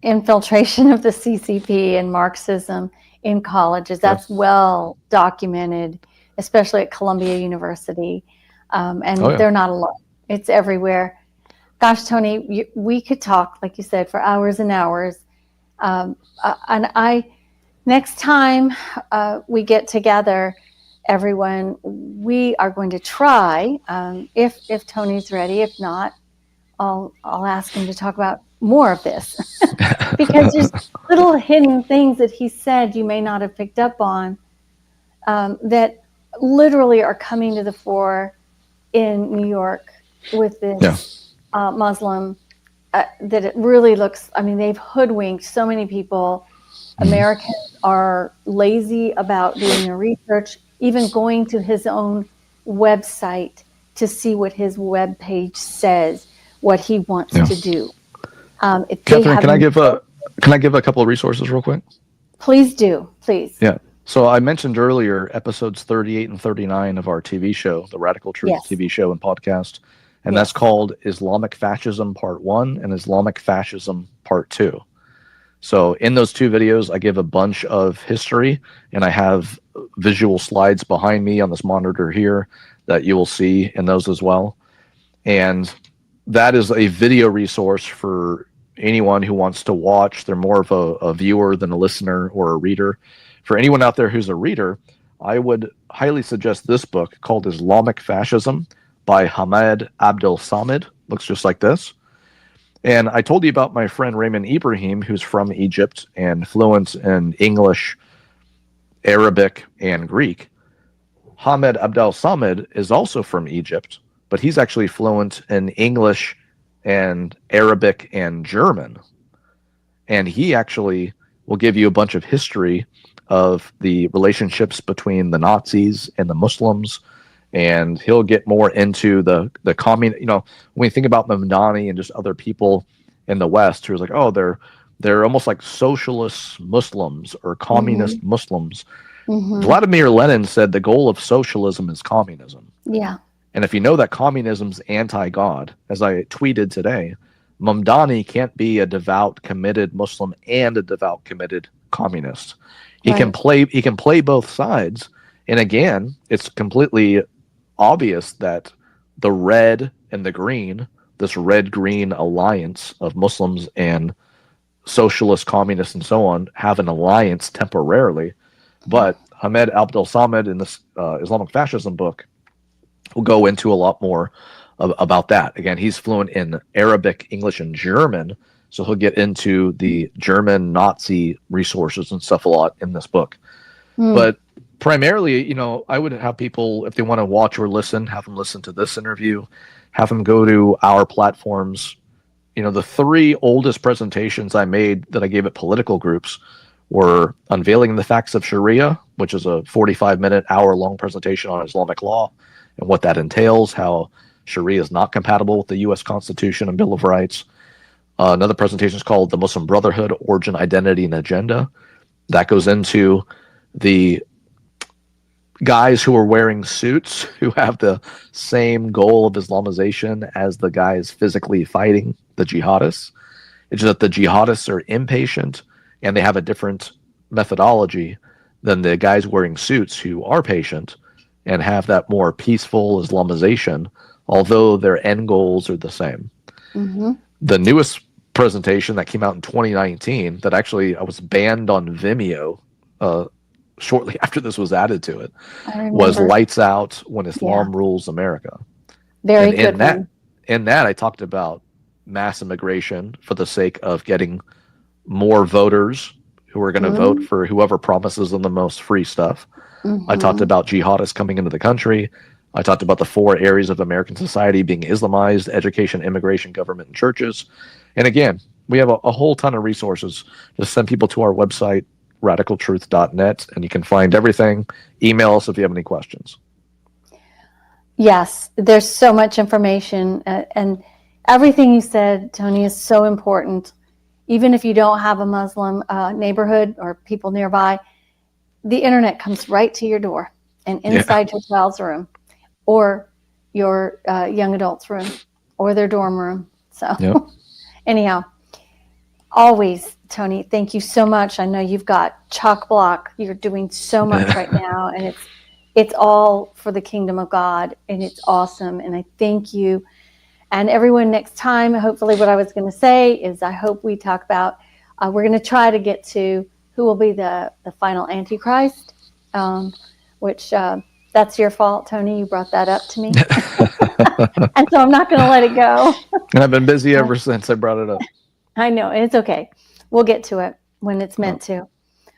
infiltration of the CCP and Marxism in colleges. That's well documented, especially at Columbia University. They're not alone. It's everywhere. Gosh, Tony, we could talk, like you said, for hours and hours. Next time we get together, everyone, we are going to try, if Tony's ready. If not, I'll ask him to talk about more of this because there's little hidden things that he said you may not have picked up on that literally are coming to the fore in New York with this Muslim that it really looks, I mean, they've hoodwinked so many people. Americans are lazy about doing their research, even going to his own website to see what his web page says, what he wants to do. Catherine, can I give a couple of resources real quick? Please do, please. Yeah. So I mentioned earlier episodes 38 and 39 of our TV show, the Radical Truth TV show and podcast, and that's called Islamic Fascism Part 1 and Islamic Fascism Part 2. So in those two videos, I give a bunch of history, and I have visual slides behind me on this monitor here that you will see in those as well. And that is a video resource for anyone who wants to watch. They're more of a viewer than a listener or a reader. For anyone out there who's a reader, I would highly suggest this book called Islamic Fascism by Hamad Abdel Samad. Looks just like this. And I told you about my friend Raymond Ibrahim, who's from Egypt and fluent in English, Arabic, and Greek. Hamad Abdel Samad is also from Egypt, but he's actually fluent in English and Arabic and German. And he actually will give you a bunch of history of the relationships between the Nazis and the Muslims. And he'll get more into the communist, when you think about Mamdani and just other people in the West who's like, oh, they're almost like socialist Muslims or communist Muslims. Vladimir Lenin said the goal of socialism is communism. Yeah. And if you know that communism's anti-God, as I tweeted today, Mamdani can't be a devout, committed Muslim and a devout, committed communist. He can play both sides. And again, it's completely obvious that the red and the green, this red-green alliance of Muslims and socialist, communists, and so on, have an alliance temporarily. But Hamad Abdel Samad in this Islamic Fascism book will go into a lot more about that. Again, he's fluent in Arabic, English, and German, so he'll get into the German Nazi resources and stuff a lot in this book. But primarily, I would have people, if they want to watch or listen, have them listen to this interview, have them go to our platforms. The three oldest presentations I made that I gave at political groups were Unveiling the Facts of Sharia, which is a 45-minute, hour-long presentation on Islamic law and what that entails, how Sharia is not compatible with the U.S. Constitution and Bill of Rights. Another presentation is called The Muslim Brotherhood, Origin, Identity, and Agenda. That goes into the guys who are wearing suits who have the same goal of Islamization as the guys physically fighting the jihadists. It's just that the jihadists are impatient and they have a different methodology than the guys wearing suits who are patient and have that more peaceful Islamization, although their end goals are the same. Mm-hmm. The newest presentation that came out in 2019 that actually I was banned on Vimeo shortly after this was added to it was Lights Out When Islam Rules America. Very and good. In that I talked about mass immigration for the sake of getting more voters who are going to vote for whoever promises them the most free stuff. I talked about jihadists coming into the country. I talked about the 4 areas of American society being Islamized: education, immigration, government, and churches. And again, we have a whole ton of resources. Just send people to our website, radicaltruth.net, and you can find everything. Email us if you have any questions. Yes, there's so much information, and everything you said, Tony, is so important. Even if you don't have a Muslim neighborhood or people nearby, the internet comes right to your door and inside your child's room or your young adult's room or their dorm room. So anyhow, always, Tony, thank you so much. I know you've got chock block. You're doing so much right now, and it's all for the kingdom of God, and it's awesome. And I thank you. And everyone, next time, hopefully what I was going to say is I hope we talk about, we're going to try to get to who will be the final Antichrist, which that's your fault, Tony. You brought that up to me. And so I'm not going to let it go. And I've been busy ever since I brought it up. I know. It's okay. We'll get to it when it's meant to.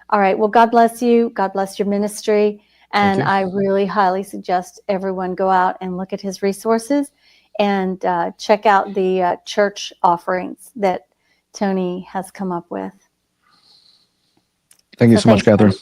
All right. Well, God bless you. God bless your ministry. And I really highly suggest everyone go out and look at his resources and check out the church offerings that Tony has come up with. Thank you so much, Catherine.